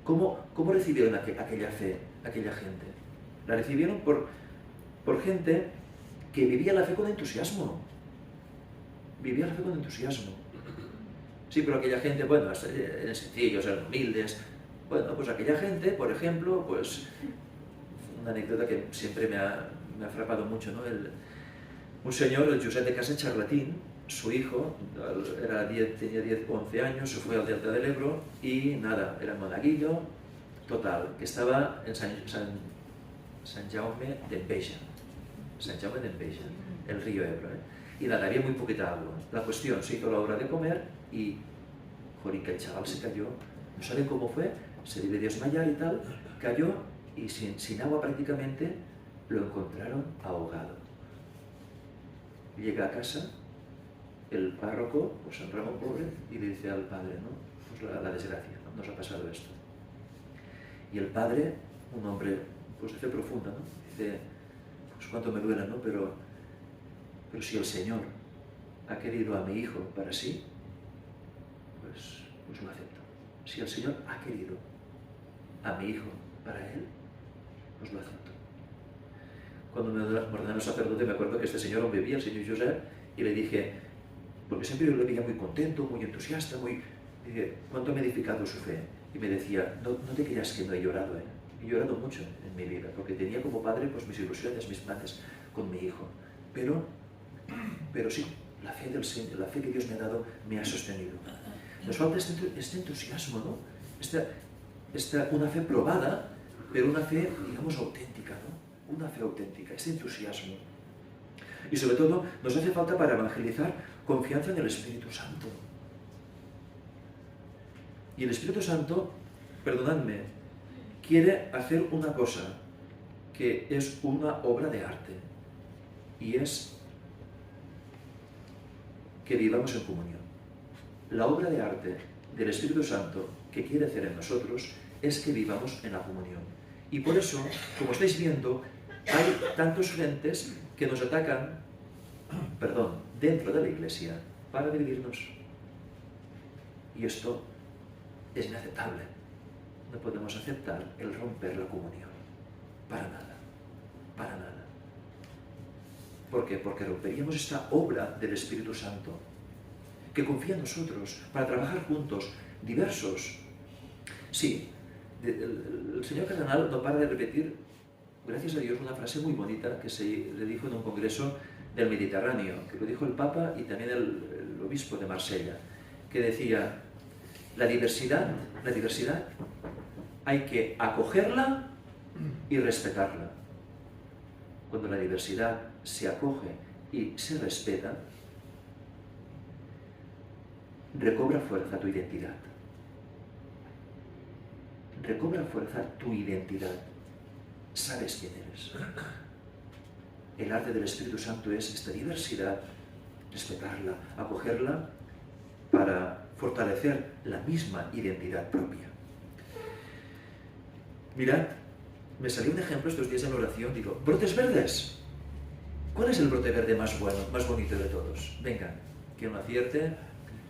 B: ¿Cómo recibieron aquella fe, aquella gente? La recibieron por gente que vivía la fe con entusiasmo. Vivía la fe con entusiasmo. Sí, pero aquella gente, bueno, eran sencillos, eran humildes. Bueno, pues aquella gente, por ejemplo, pues una anécdota que siempre me ha frapado mucho, ¿no? Un señor, el Josep de Casa Charlatín, su hijo, tenía 10 o 11 años, se fue al Delta del Ebro y nada, era monaguillo, total, que estaba en San Jaume d'Enveja, el río Ebro, y nada, había muy poquita agua. La cuestión, se hizo la hora de comer y, joder, que el chaval se cayó, no saben cómo fue, se debió desmayar y tal, cayó y sin agua prácticamente lo encontraron ahogado. Llega a casa, el párroco, pues San Ramón pobre, y le dice al padre, ¿no? Pues la desgracia, ¿no? Nos ha pasado esto. Y el padre, un hombre pues de fe profunda, ¿no? Dice, pues cuánto me duele, ¿no? Pero si el Señor ha querido a mi hijo para sí, pues lo acepto. Si el Señor ha querido a mi hijo para él, pues lo acepto. Cuando me ordenaron sacerdote, me acuerdo que este señor aún bebía, el señor Josep, y le dije, porque siempre yo lo veía muy contento, muy entusiasta, dije, ¿cuánto me ha edificado su fe? Y me decía, no te creas que no he llorado, ¿eh? He llorado mucho en mi vida, porque tenía como padre pues mis ilusiones, mis planes con mi hijo. Pero sí, la fe del Señor, la fe que Dios me ha dado, me ha sostenido. Nos falta este entusiasmo, ¿no? Una fe probada, pero una fe, digamos, auténtica, ¿no? Una fe auténtica, este entusiasmo. Y sobre todo, nos hace falta para evangelizar confianza en el Espíritu Santo. Y el Espíritu Santo, perdonadme, quiere hacer una cosa que es una obra de arte, y es que vivamos en comunión. La obra de arte del Espíritu Santo que quiere hacer en nosotros es que vivamos en la comunión. Y por eso, como estáis viendo, hay tantos frentes que nos atacan, dentro de la Iglesia, para dividirnos. Y esto es inaceptable. No podemos aceptar el romper la comunión. Para nada. Para nada. ¿Por qué? Porque romperíamos esta obra del Espíritu Santo, que confía en nosotros, para trabajar juntos, diversos. Sí, el señor cardenal no para de repetir, gracias a Dios, una frase muy bonita que se le dijo en un congreso del Mediterráneo, que lo dijo el Papa y también el obispo de Marsella, que decía, la diversidad hay que acogerla y respetarla. Cuando la diversidad se acoge y se respeta, recobra fuerza tu identidad. Recobra fuerza tu identidad. Sabes quién eres. El arte del Espíritu Santo es esta diversidad, respetarla, acogerla para fortalecer la misma identidad propia. Mirad, me salió un ejemplo estos días en oración, digo, brotes verdes. ¿Cuál es el brote verde más bueno, más bonito de todos? Venga, quien lo acierte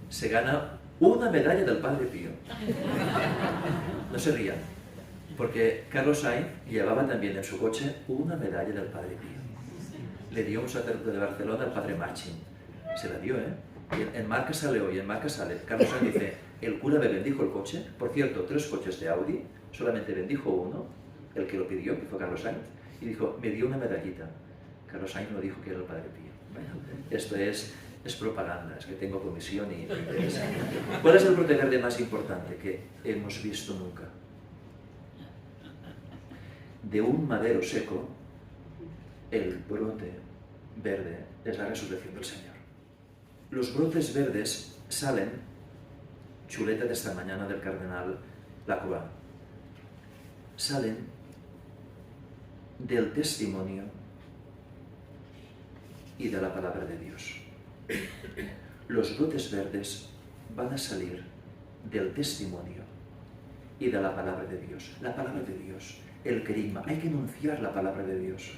B: se gana una medalla del Padre Pío. No se rían, porque Carlos Sainz llevaba también en su coche una medalla del Padre Pío. Le dio un sacerdote de Barcelona al Padre Marchín. Se la dio, ¿eh? Y en marca sale hoy, en marca sale. Carlos Sainz dice, el cura me bendijo el coche. Por cierto, 3 coches de Audi, solamente bendijo uno, el que lo pidió, que fue Carlos Sainz, y dijo, me dio una medallita. Carlos Sainz no dijo que era el Padre Pío. Bueno, esto es propaganda, es que tengo comisión y me interesa. ¿Cuál es el brote verde más importante que hemos visto nunca? De un madero seco, el brote verde es la resurrección del Señor. Los brotes verdes salen, chuleta de esta mañana del cardenal Lacroix, salen del testimonio y de la palabra de Dios. Los brotes verdes van a salir del testimonio y de la palabra de Dios. La palabra de Dios, el querigma, hay que enunciar la palabra de Dios.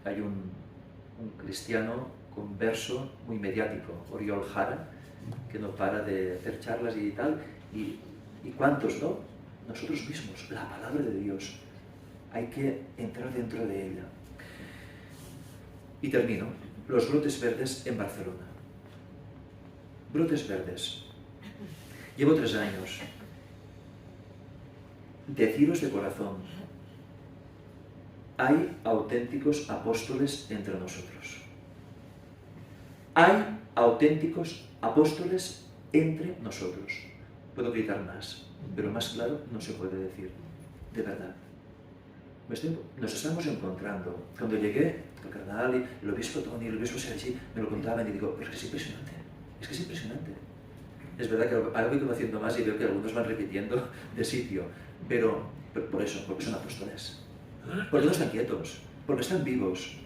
B: hay un cristiano converso muy mediático, Oriol Jara, que no para de hacer charlas y tal, y ¿cuántos no? Nosotros mismos, la palabra de Dios, hay que entrar dentro de ella. Y termino, los brotes verdes en Barcelona. Brotes verdes. Llevo 3 años. Deciros de corazón, hay auténticos apóstoles entre nosotros. Hay auténticos apóstoles entre nosotros. Puedo gritar más, pero más claro no se puede decir. De verdad. Nos estamos encontrando. Cuando llegué, el cardenal y el obispo Tony y el obispo Sergi me lo contaban y digo, pero es que es impresionante. Es que es impresionante. Es verdad que ahora voy conociendo más y veo que algunos van repitiendo de sitio, pero por eso, porque son apóstoles. Porque no están quietos, porque están vivos.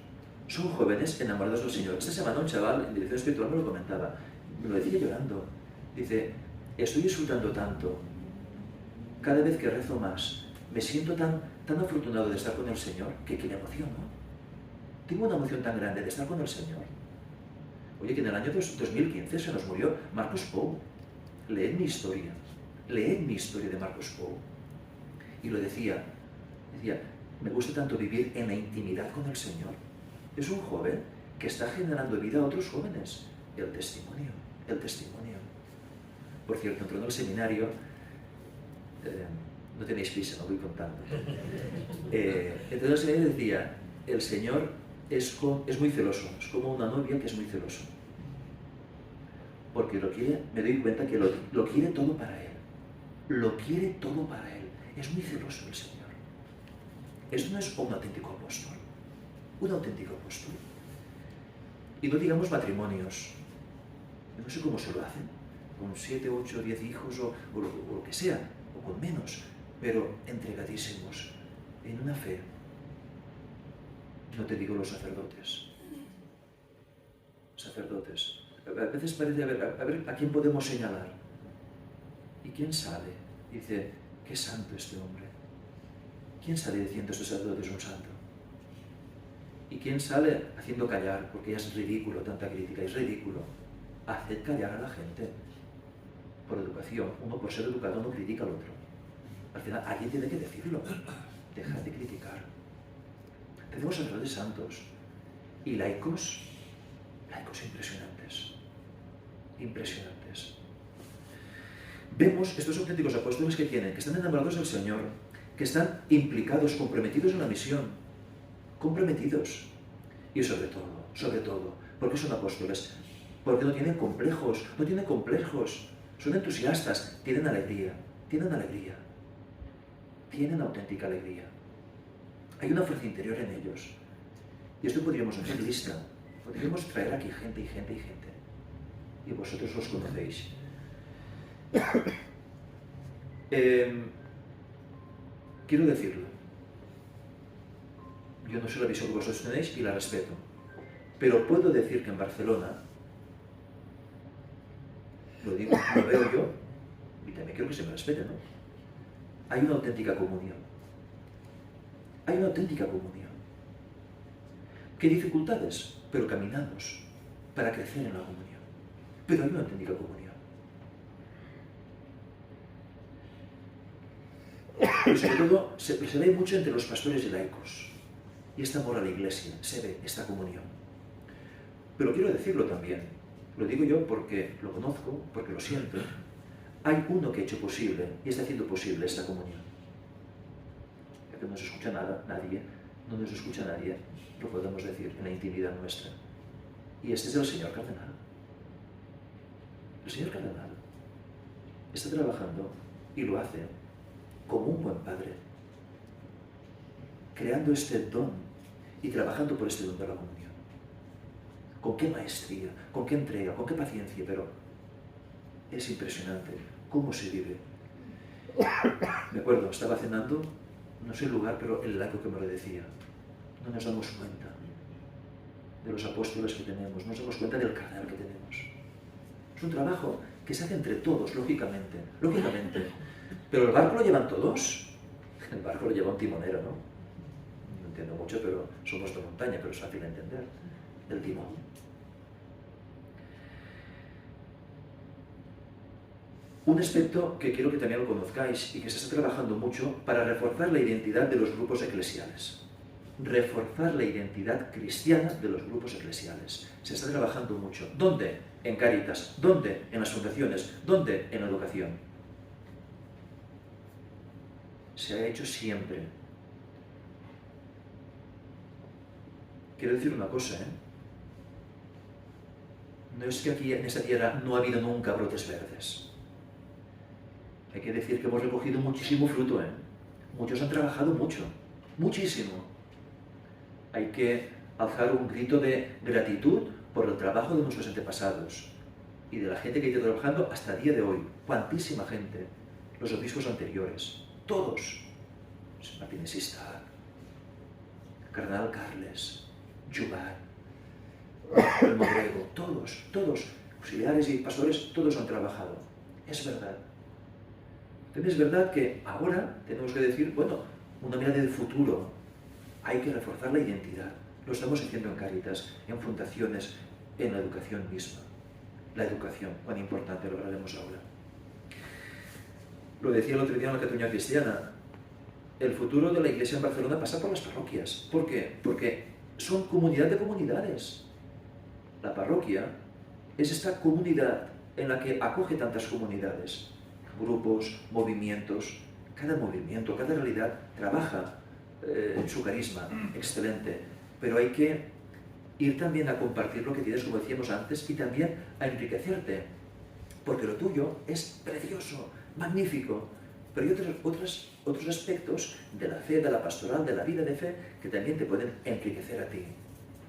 B: Son jóvenes enamorados del Señor. Esta semana un chaval en dirección espiritual me lo comentaba, me lo decía llorando. Dice, estoy disfrutando tanto, cada vez que rezo más, me siento tan afortunado de estar con el Señor, que me emociono. Tengo una emoción tan grande de estar con el Señor. Oye, que en el año 2015 se nos murió Marcos Pou. Leed mi historia de Marcos Pou. Y lo decía, me gusta tanto vivir en la intimidad con el Señor. Es un joven que está generando vida a otros jóvenes. El testimonio. Por cierto, entró en el seminario, no tenéis prisa, no voy contando. Entró en el seminario y decía, el Señor es muy celoso, es como una novia que es muy celoso. Porque lo quiere, me doy cuenta que lo quiere todo para Él. Lo quiere todo para Él. Es muy celoso el Señor. Esto no es un auténtico apóstol. Un auténtico apóstol. Y no digamos matrimonios. Yo no sé cómo se lo hacen. Con 7, 8, 10 hijos o lo que sea. O con menos. Pero entregadísimos. En una fe. No te digo los sacerdotes. Sacerdotes. A veces parece, a ver, ¿a quién podemos señalar? ¿Y quién sale? Dice, qué santo este hombre. ¿Quién sale diciendo este sacerdote es un santo? ¿Y quién sale haciendo callar? Porque ya es ridículo tanta crítica, es ridículo. Haced callar a la gente. Por educación, uno por ser educado no critica al otro. Al final, alguien tiene que decirlo. Dejad de criticar. Tenemos sacerdotes santos y laicos impresionantes. Vemos estos auténticos apóstoles que están enamorados del Señor, que están implicados, comprometidos en la misión, comprometidos. Y sobre todo, ¿por qué son apóstoles? Porque no tienen complejos, son entusiastas, tienen alegría, tienen auténtica alegría. Hay una fuerza interior en ellos. Y esto podríamos hacer lista. Podríamos traer aquí gente. Y vosotros los conocéis. Quiero decirlo. Yo no sé la visión que vosotros tenéis y la respeto. Pero puedo decir que en Barcelona, lo digo, lo veo yo, y también quiero que se me respete, ¿no? Hay una auténtica comunión. ¿Qué dificultades? Pero caminamos para crecer en la comunión. Pero hay una auténtica comunión. Y sobre todo, se ve mucho entre los pastores y laicos. Y este amor a la Iglesia, se ve esta comunión. Pero quiero decirlo también. Lo digo yo porque lo conozco, porque lo siento. Hay uno que ha hecho posible y está haciendo posible esta comunión. Ya que no se escucha nadie, lo podemos decir en la intimidad nuestra. Y este es el señor cardenal. El señor cardenal está trabajando y lo hace como un buen padre, creando este don y trabajando por este don de la comunión. Con qué maestría, con qué entrega, con qué paciencia, pero es impresionante cómo se vive. Me acuerdo, estaba cenando, no sé el lugar, pero el laico que me lo decía. No nos damos cuenta de los apóstoles que tenemos, no nos damos cuenta del cardenal que tenemos. Es un trabajo que se hace entre todos, lógicamente. Pero el barco lo llevan todos. El barco lo lleva un timonero, ¿no? entiendo mucho, pero somos de montaña, pero es fácil de entender. El timón. Un aspecto que quiero que también lo conozcáis y que se está trabajando mucho para reforzar la identidad de los grupos eclesiales. Reforzar la identidad cristiana de los grupos eclesiales. Se está trabajando mucho. ¿Dónde? En Cáritas. ¿Dónde? En las fundaciones. ¿Dónde? En la educación. Se ha hecho siempre. Quiero decir una cosa, ¿eh? No es que aquí en esta tierra no ha habido nunca brotes verdes. Hay que decir que hemos recogido muchísimo fruto, ¿eh? Muchos han trabajado mucho, muchísimo. Hay que alzar un grito de gratitud por el trabajo de nuestros antepasados y de la gente que ha ido trabajando hasta el día de hoy. Cuantísima gente, los obispos anteriores, todos. Martínez Isaac, Cardenal Carles, Jubat, el Modrego, todos, auxiliares y pastores, todos han trabajado. Es verdad. También es verdad que ahora tenemos que decir, bueno, una mirada de futuro. Hay que reforzar la identidad. Lo estamos haciendo en Cáritas, en fundaciones, en la educación misma. La educación, cuán importante, lo hablaremos ahora. Lo decía el otro día en la Cataluña Cristiana. El futuro de la Iglesia en Barcelona pasa por las parroquias. ¿Por qué? Porque son comunidad de comunidades. La parroquia es esta comunidad en la que acoge tantas comunidades, grupos, movimientos. Cada movimiento, cada realidad trabaja en su carisma, excelente. Pero hay que ir también a compartir lo que tienes, como decíamos antes, y también a enriquecerte. Porque lo tuyo es precioso, magnífico. Pero hay otros aspectos de la fe, de la pastoral, de la vida de fe, que también te pueden enriquecer a ti.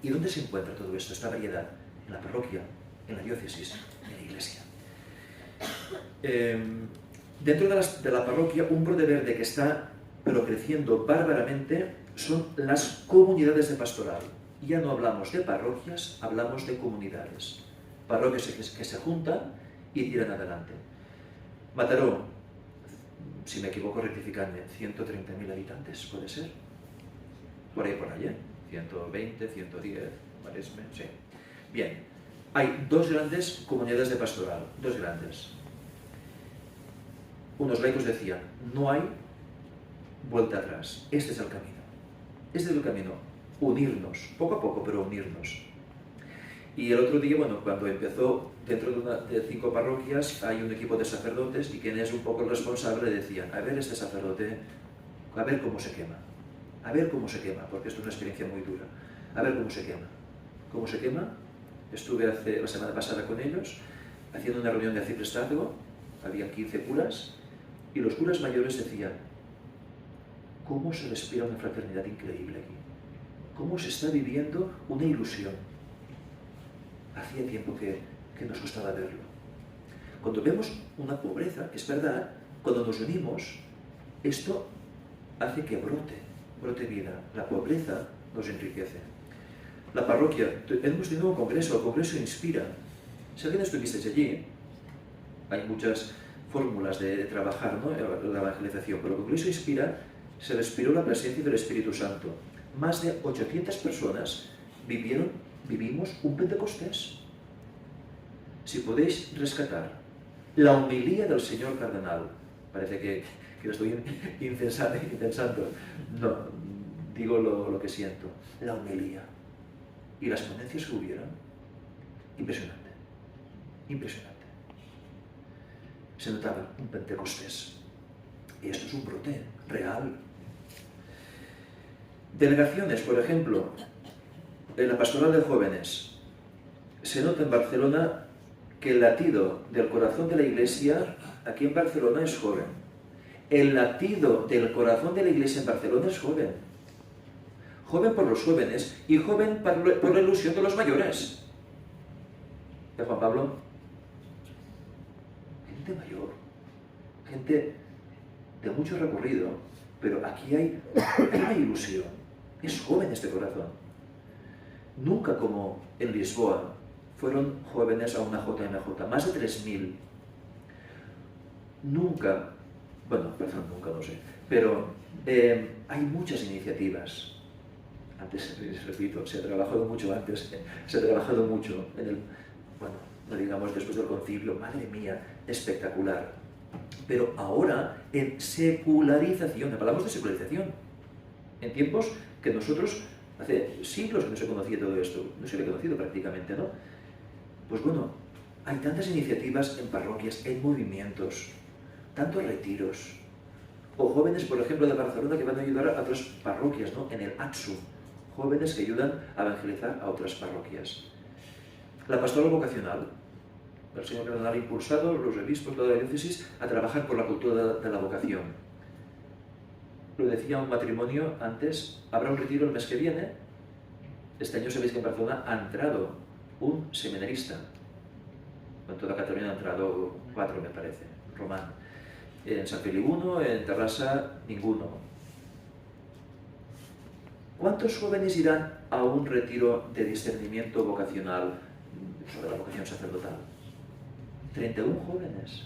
B: ¿Y dónde se encuentra todo esto, esta variedad? En la parroquia, en la diócesis, en la iglesia. Dentro de la parroquia, un brote verde que está pero creciendo bárbaramente son las comunidades de pastoral. Ya no hablamos de parroquias, hablamos de comunidades. Parroquias que se juntan y tiran adelante. Mataró, si me equivoco, rectificadme, 130.000 habitantes, ¿puede ser? Por ahí, 120, 110, Maresme, sí. Bien, hay dos grandes comunidades de pastoral, dos grandes. Unos laicos decían, no hay vuelta atrás, este es el camino. Este es el camino, unirnos, poco a poco, pero unirnos. Y el otro día, bueno, cuando empezó, dentro de 5 parroquias, hay un equipo de sacerdotes y quien es un poco el responsable decían, a ver este sacerdote, a ver cómo se quema, porque esto es una experiencia muy dura, a ver cómo se quema. ¿Cómo se quema? Estuve la semana pasada con ellos, haciendo una reunión de arciprestazgo, había 15 curas, y los curas mayores decían, ¿cómo se respira una fraternidad increíble aquí? ¿Cómo se está viviendo una ilusión? Hacía tiempo que nos costaba verlo. Cuando vemos una pobreza, que es verdad, cuando nos unimos, esto hace que brote vida. La pobreza nos enriquece. La parroquia, hemos tenido un congreso, el congreso inspira. Si alguien estuvisteis allí, hay muchas fórmulas de trabajar, ¿no?, la evangelización, pero el congreso inspira, se respiró la presencia del Espíritu Santo. Más de 800 personas vivimos un Pentecostés. Si podéis rescatar la homilía del señor cardenal, parece que lo estoy intensando, no, digo lo que siento, la homilía y las ponencias que hubieron, impresionante, impresionante. Se notaba un Pentecostés. Y esto es un brote real. Delegaciones, por ejemplo, en la pastoral de jóvenes. Se nota en Barcelona que el latido del corazón de la Iglesia aquí en Barcelona es joven. El latido del corazón de la Iglesia en Barcelona es joven. Joven por los jóvenes y joven por la ilusión de los mayores. ¿De Juan Pablo? Gente mayor, gente de mucho recorrido, pero aquí hay una ilusión. Es joven este corazón. Nunca como en Lisboa fueron jóvenes a una JMJ, más de 3.000. Nunca, bueno, perdón, nunca no sé, pero hay muchas iniciativas. antes, les repito, se ha trabajado mucho antes, se ha trabajado mucho en el, bueno, no digamos después del concilio, madre mía, espectacular. Pero ahora en secularización, hablamos de secularización, en tiempos que nosotros, hace siglos que no se conocía todo esto, no se había conocido prácticamente, ¿no? Pues bueno, hay tantas iniciativas en parroquias, en movimientos, tantos retiros, o jóvenes, por ejemplo, de Barcelona que van a ayudar a otras parroquias, ¿no? En el ATSU, jóvenes que ayudan a evangelizar a otras parroquias. La pastoral vocacional, el señor cardenal ha impulsado los obispos de la diócesis a trabajar por la cultura de la vocación. Lo decía un matrimonio antes, habrá un retiro el mes que viene. Este año sabéis que en Barcelona ha entrado un seminarista. En toda Cataluña han entrado 4, me parece, Román. En San Feliu 1, en Terrassa ninguno. ¿Cuántos jóvenes irán a un retiro de discernimiento vocacional sobre la vocación sacerdotal? 31 jóvenes.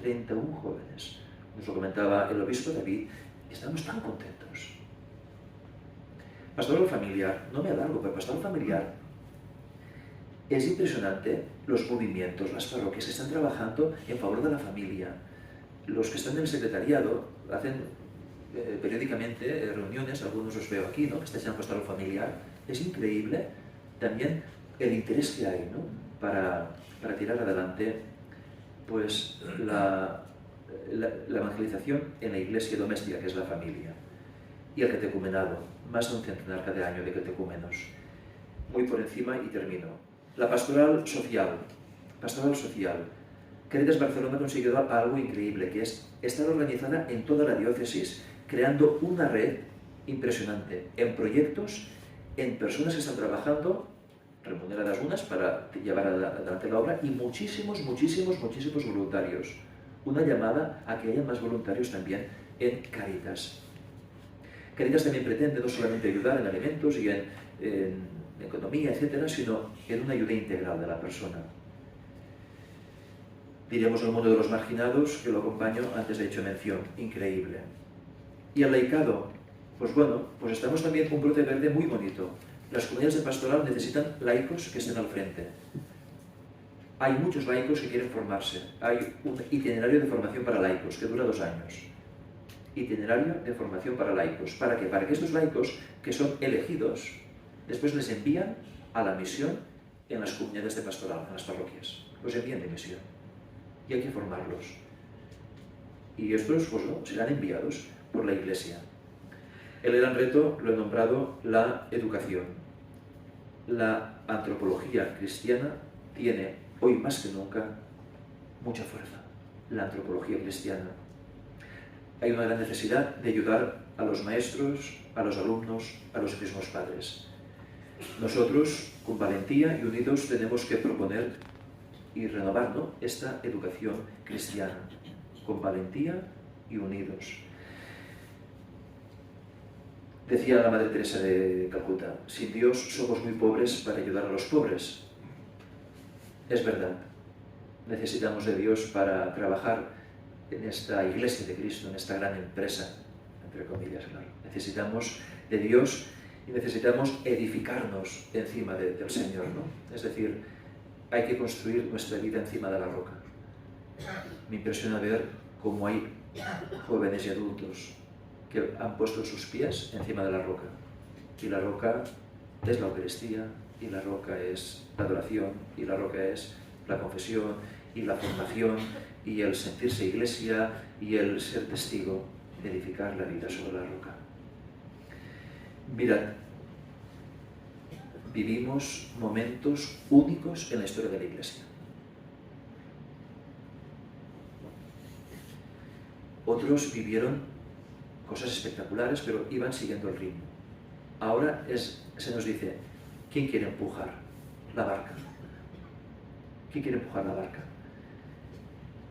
B: 31 jóvenes. Nos lo comentaba el obispo David, estamos tan contentos. Pastoral familiar, no me alargo, pero pastoral familiar, es impresionante los movimientos, las parroquias que están trabajando en favor de la familia. Los que están en el secretariado hacen periódicamente reuniones, algunos os veo aquí, ¿no? Que estáis en pastoral familiar. Es increíble también el interés que hay, ¿no? para tirar adelante pues, la evangelización en la iglesia doméstica, que es la familia. Y el catecumenado, más de un centenar cada año de catecúmenos. Muy por encima y termino. La pastoral social. Pastoral social. Caritas Barcelona ha conseguido algo increíble, que es estar organizada en toda la diócesis, creando una red impresionante en proyectos, en personas que están trabajando, remuneradas unas para llevar adelante la obra, y muchísimos voluntarios. Una llamada a que haya más voluntarios también en Caritas. Caritas también pretende no solamente ayudar en alimentos y en economía, etcétera, sino en una ayuda integral de la persona. Diríamos el mundo de los marginados, que lo acompaño, antes he hecho mención, increíble. Y el laicado, pues bueno, pues estamos también con un brote verde muy bonito. Las comunidades de pastoral necesitan laicos que estén al frente. Hay muchos laicos que quieren formarse. Hay un itinerario de formación para laicos que dura 2 años. Itinerario de formación para laicos. ¿Para qué? Para que estos laicos, que son elegidos, después les envían a la misión en las comunidades de pastoral, en las parroquias. Los envían de misión. Y hay que formarlos. Y estos, pues no, serán enviados por la Iglesia. El gran reto lo he nombrado la educación. La antropología cristiana tiene, hoy más que nunca, mucha fuerza. La antropología cristiana. Hay una gran necesidad de ayudar a los maestros, a los alumnos, a los mismos padres. Nosotros, con valentía y unidos, tenemos que proponer y renovar, ¿no?, esta educación cristiana, con valentía y unidos. Decía la Madre Teresa de Calcuta, sin Dios somos muy pobres para ayudar a los pobres. Es verdad, necesitamos de Dios para trabajar en esta Iglesia de Cristo, en esta gran empresa, entre comillas, claro. Necesitamos de Dios y necesitamos edificarnos encima del Señor, ¿no? Es decir, hay que construir nuestra vida encima de la roca. Me impresiona ver cómo hay jóvenes y adultos que han puesto sus pies encima de la roca. Y la roca es la Eucaristía, y la roca es la adoración, y la roca es la confesión, y la formación, y el sentirse iglesia, y el ser testigo, edificar la vida sobre la roca. Mirad, vivimos momentos únicos en la historia de la Iglesia. Otros vivieron cosas espectaculares, pero iban siguiendo el ritmo. Ahora se nos dice, ¿quién quiere empujar la barca? ¿Quién quiere empujar la barca?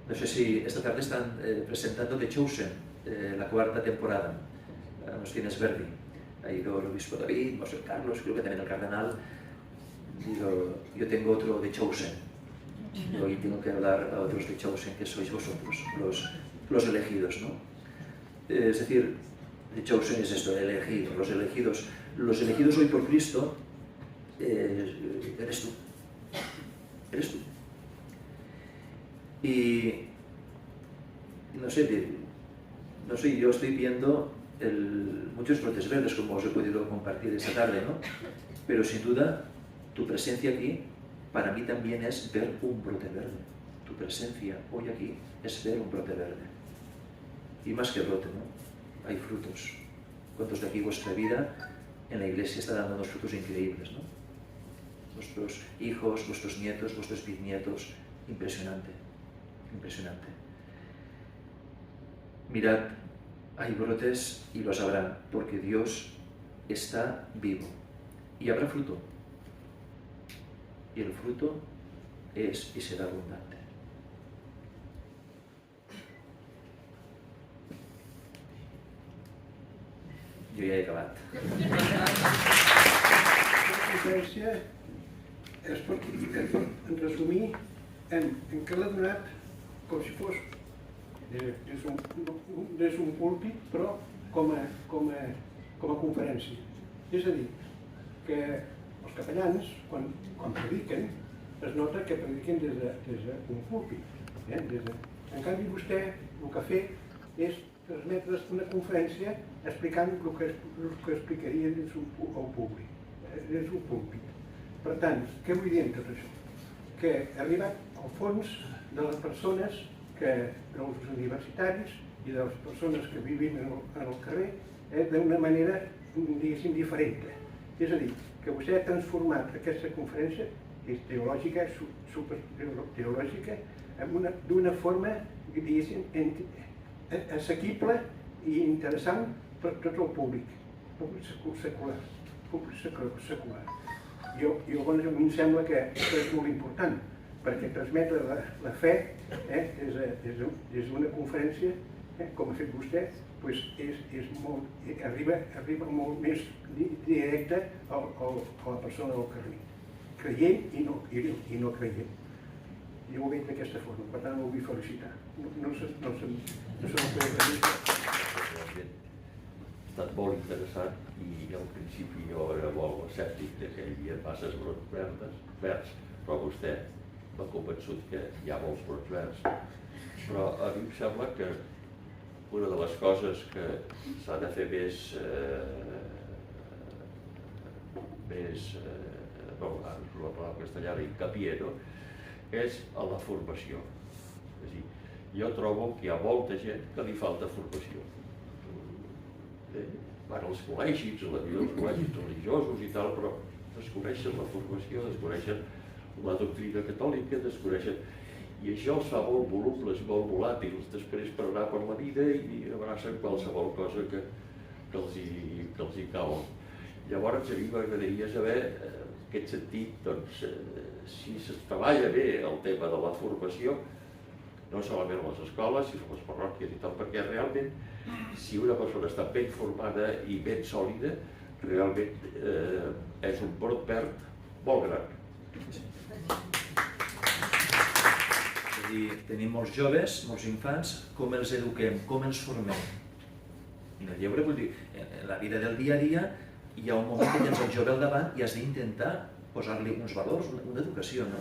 B: No sé si esta tarde están presentando The Chosen, la 4ª temporada. Nos tienes Verdi. Ha ido el obispo David, Monseñor Carlos, creo que también el cardenal. Digo, yo tengo otro The Chosen. Digo, y tengo que hablar a otros The Chosen, que sois vosotros, los elegidos, ¿no? Es decir, The Chosen es esto, el elegido. Los elegidos los elegidos hoy por Cristo eres tú. Eres tú. Y no sé, yo estoy viendo muchos brotes verdes, como os he podido compartir esta tarde, ¿no? Pero sin duda, tu presencia aquí, para mí también es ver un brote verde. Tu presencia hoy aquí es ver un brote verde. Y más que brote, ¿no? Hay frutos. ¿Cuántos de aquí vuestra vida en la iglesia está dando unos frutos increíbles, ¿no? Vuestros hijos, vuestros nietos, vuestros bisnietos, impresionante, impresionante. Mirad, hay brotes y los habrá, porque Dios está vivo y habrá fruto. Y el fruto es y será abundante. Jo ja he acabat.
C: La conferència es pot resumir en què l'ha donat com si fos des d'un púlpit, però com a conferència. És a dir, que els capellans, quan prediquen, es nota que prediquen des d'un púlpit. En canvi, vostè el que ha fet és transmetre una conferència explicant el que explicaria des d'un púlpit. Per tant, què vull dir amb tot això? Que ha arribat al fons de les persones, dels universitaris i de les persones que vivim en el carrer d'una manera, diguéssim, diferent. És a dir, que vostè ha transformat aquesta conferència teològica, superteològica, d'una forma, diguéssim, assequible i interessant per tot el públic secular. A mi em sembla que això és molt important, perquè transmetre la fe des d'una conferència, com ha fet vostè, arriba molt més directe a la persona del carrer, creient i no creient. Jo ho veig d'aquesta forma, per tant ho vull felicitar. No se m'ho
D: Ha estat molt interessant i al principi jo era molt escèptic que hi havia masses brots verds, però vostè m'ha convençut que hi ha molts brots verds. Però a mi em sembla que una de les coses que s'ha de fer no, la paraula castellana, hincapié, és a la formació. És a dir, jo trobo que hi ha molta gent que li falta formació. Van als col·legis, els col·legis religiosos i tal, però desconeixen la formació, desconeixen la doctrina catòlica, desconeixen... I això els fa molt volubles, molt volàtils, després per anar per la vida i abracen qualsevol cosa que els hi cau. Llavors a mi m'agradaria saber, en aquest sentit, doncs, si es treballa bé el tema de la formació, no solament a les escoles, sinó a les parròquies i tal, perquè realment, si una persona està ben formada i ben sòlida, realment és un brot verd molt gran.
B: És a dir, tenim molts joves, molts infants, com els eduquem, com els formem. En el lleure, vull dir, en la vida del dia a dia, hi ha un moment que tens el jove al davant i has d'intentar posar-li uns valors, una educació, no?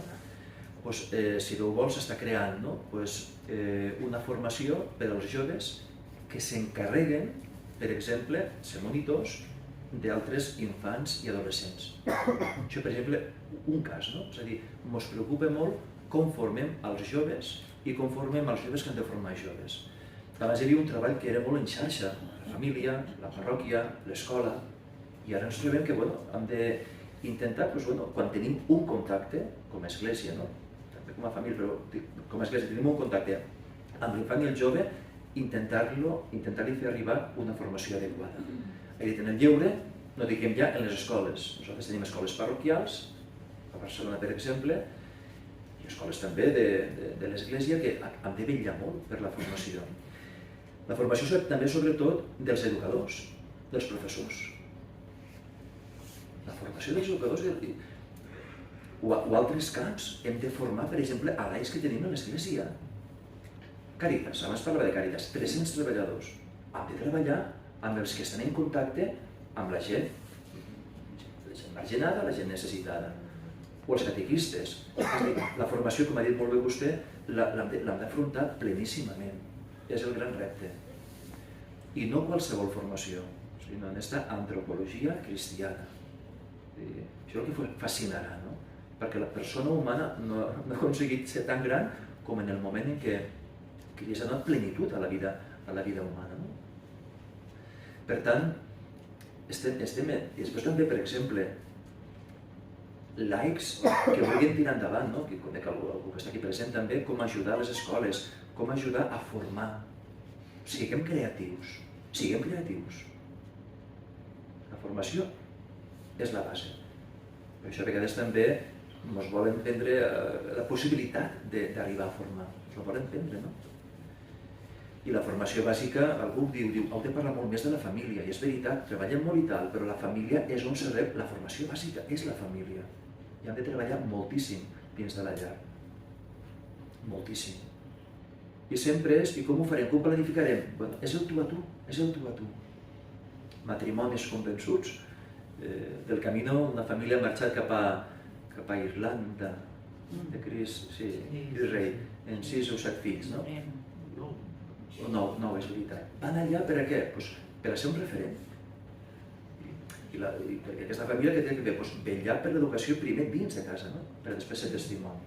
B: Si Déu vol, s'està creant una formació per als joves que s'encarreguen, per exemple, ser monitors d'altres infants i adolescents. Això, per exemple, un cas, no? És a dir, ens preocupa molt com formem els joves i com formem els joves que han de formar joves. Abans hi havia un treball que era molt en xarxa, la família, la parròquia, l'escola, i ara ens trobem que hem d'intentar, quan tenim un contacte, com a església, també com a família, però com a església tenim un contacte amb l'infant i el jove, intentar-li fer arribar una formació adequada. En el lleure, no diguem ja en les escoles. Nosaltres tenim escoles parroquials, a Barcelona per exemple, i escoles també de l'església que han de vetllar molt per la formació. La formació també sobretot dels educadors, dels professors. La formació dels educadors o altres camps hem de formar, per exemple, a l'AIS que tenim a l'església. Càritas, abans parlava de Càritas, 300 treballadors. Hem de treballar amb els que estan en contacte amb la gent gent marginada, la gent necessitada, o els catequistes. És a dir, la formació, com ha dit molt bé vostè, l'hem d'afrontar pleníssimament. És el gran repte. I no qualsevol formació, sinó aquesta antropologia cristiana. Això és el que fascinarà, no? Perquè la persona humana no ha aconseguit ser tan gran com en el moment en què li s'ha donat plenitud a la vida humana. No? Per tant, després també, per exemple, laics que vulguin tirar endavant, no? Que conec algú que està aquí present també, com ajudar a les escoles, com ajudar a formar. Siguem creatius, siguem creatius. La formació és la base. Per això a vegades també ens volen prendre la possibilitat d'arribar a formar. Ens la volen prendre, no? I la formació bàsica, algú diu, heu de parlar molt més de la família, i és veritat, treballem molt i tal, però la família és on se rep, la formació bàsica és la família. I hem de treballar moltíssim dins de la llar. Moltíssim. I sempre és, i com ho farem, com ho planificarem? Bueno, és el tu a tu, és el tu a tu. Matrimonis convençuts. Del camino, una família ha marxat cap a Irlanda, de Cris Rei, en 6 o 7 fills, no? No, és veritat. Van allà per a què? Per a ser un referent. I aquesta família que té que vetllar per l'educació primer dins de casa, per després ser testimoni.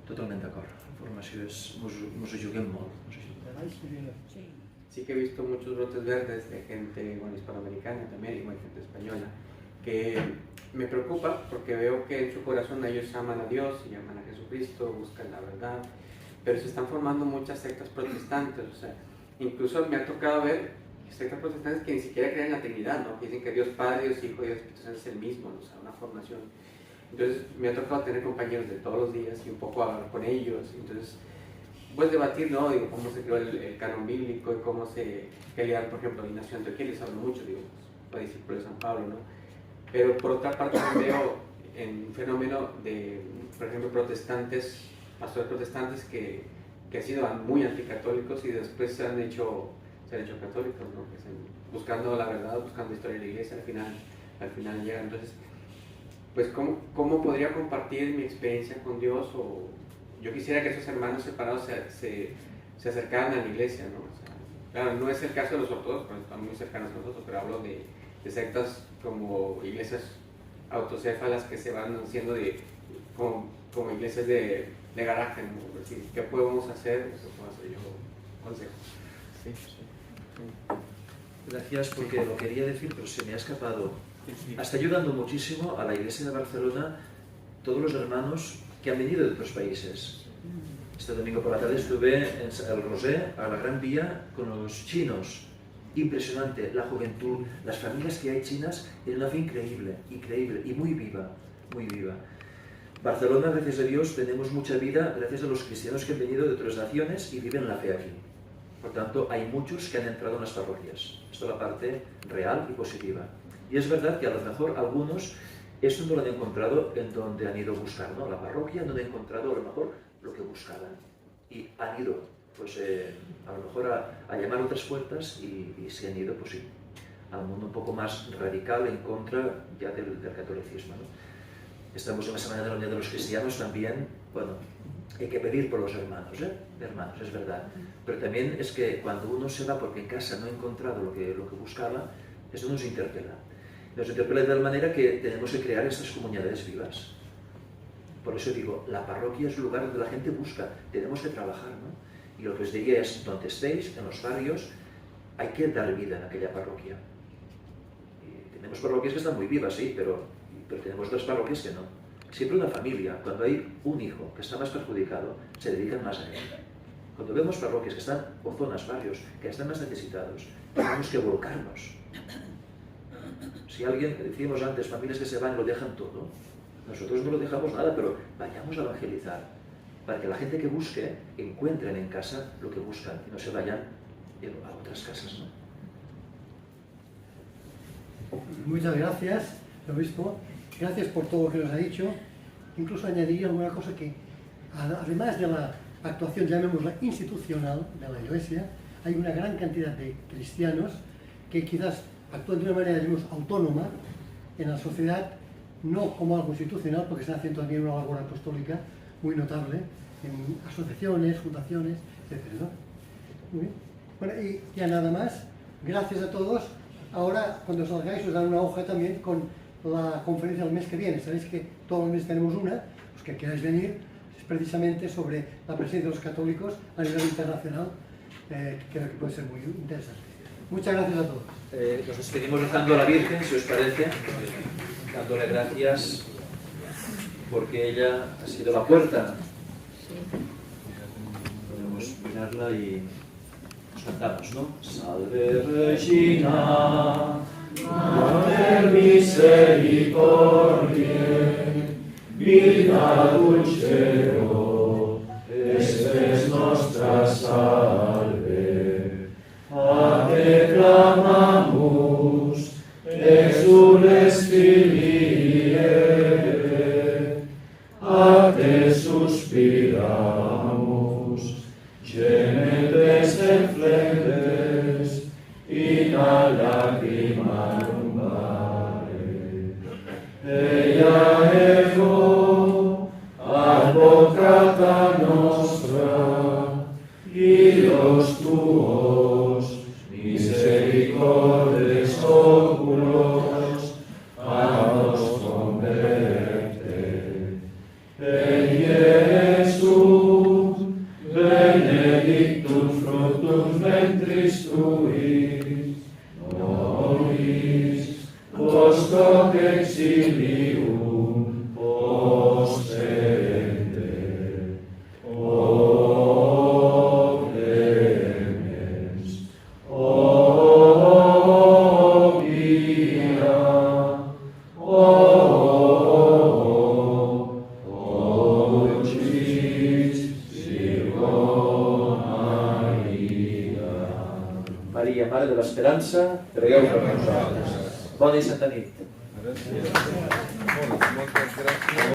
B: Totalment d'acord. La formació és... Ens ho juguem molt.
E: Sí que he visto muchos brotes verdes de gente hispanoamericana también, igual gente española, que me preocupa porque veo que en su corazón ellos aman a Dios y aman a Jesucristo, buscan la verdad, pero se están formando muchas sectas protestantes, o sea, incluso me ha tocado ver sectas protestantes que ni siquiera creen en la Trinidad, ¿no? Que dicen que Dios Padre, Dios Hijo y Dios Espíritu Santo es el mismo, ¿no? O sea, una formación. Entonces me ha tocado tener compañeros de todos los días y un poco hablar con ellos, entonces pues debatir, ¿no? Digo, cómo se creó el canon bíblico y cómo se pelearon, por ejemplo, Ignacio de Antioquía, les hablo mucho, digo, fue discípulo de San Pablo, ¿no? Pero por otra parte veo en un fenómeno de, por ejemplo, protestantes, pastores protestantes que han sido muy anticatólicos y después se han hecho católicos, ¿no? Buscando la verdad, buscando la historia de la iglesia, al final llegan. Entonces, pues, ¿cómo podría compartir mi experiencia con Dios? O yo quisiera que esos hermanos separados se acercaran a la iglesia, ¿no? O sea, claro, no es el caso de los ortodoxos, porque están muy cercanos a nosotros, pero hablo de sectas como iglesias autocéfalas que se van haciendo como iglesias de garaje, ¿no? Es decir, ¿qué podemos hacer? Eso puedo hacer yo, consejo. Sí.
B: Gracias, porque lo quería decir, pero se me ha escapado. Está ayudando muchísimo a la iglesia de Barcelona todos los hermanos que han venido de otros países. Este domingo por la tarde estuve en el Rosé, a la Gran Vía, con los chinos. Impresionante, la juventud, las familias que hay chinas, tienen una fe increíble y muy viva, muy viva. Barcelona, gracias a Dios, tenemos mucha vida gracias a los cristianos que han venido de otras naciones y viven la fe aquí. Por tanto, hay muchos que han entrado en las parroquias. Esto es la parte real y positiva. Y es verdad que a lo mejor algunos esto no lo han encontrado en donde han ido a buscar, ¿no? La parroquia no han encontrado a lo mejor lo que buscaban. Y han ido, pues, a lo mejor a llamar otras puertas y se han ido, pues sí, al mundo un poco más radical en contra ya del catolicismo, ¿no? Estamos en la Semana de la Unión de los Cristianos también, bueno, hay que pedir por los hermanos, hermanos, es verdad. Pero también es que cuando uno se va porque en casa no ha encontrado lo que buscaba, eso nos interpela. Nos interpela de tal manera que tenemos que crear estas comunidades vivas. Por eso digo, la parroquia es un lugar donde la gente busca, tenemos que trabajar, ¿no? Y lo que os diría es, donde estéis, en los barrios, hay que dar vida en aquella parroquia. Y tenemos parroquias que están muy vivas, sí, pero tenemos otras parroquias que no. Siempre una familia, cuando hay un hijo que está más perjudicado, se dedican más a él. Cuando vemos parroquias que están, o zonas, barrios, que están más necesitados, tenemos que volcarnos. Si alguien, decíamos antes, familias que se van y lo dejan todo, nosotros no lo dejamos nada, pero vayamos a evangelizar, para que la gente que busque encuentren en casa lo que buscan y no se vayan a otras casas, ¿no?
A: Muchas gracias, obispo. Gracias por todo lo que nos ha dicho. Incluso añadiría alguna cosa que, además de la actuación, llamémosla institucional, de la Iglesia, hay una gran cantidad de cristianos que quizás actúan de una manera, digamos, autónoma en la sociedad, no como algo institucional, porque están haciendo también una labor apostólica muy notable en asociaciones, fundaciones, etc., ¿no? Muy bien. Bueno, y ya nada más, gracias a todos. Ahora, cuando salgáis, os dan una hoja también con la conferencia del mes que viene. Sabéis que todos los meses tenemos una, los que queráis venir, es precisamente sobre la presencia de los católicos a nivel internacional, que creo que puede ser muy interesante. Muchas gracias a todos.
B: Nos despedimos rezando a la Virgen, si os parece, dándole gracias porque ella ha sido la puerta. Podemos mirarla y nos cantamos, ¿no? Salve Regina, Mater misericordiae, vida dulcero, estes nostra salve. A te clamamus, exules Filii Eve, a te suspiramus, gementes et flentes, in a lacrimarum mare. Ella ego, advocata nostra, Dios tuos, misericordes oculos, a nos converte. En Jesús, benedictum fructus ventris tui, nobis, post hoc exilium, ostende. O clemens, o pia, o dulcis Virgo Maria. Maria, Mare de l'Esperança, pregueu per nosaltres. Bona i santa nit.
F: Moltes gràcies.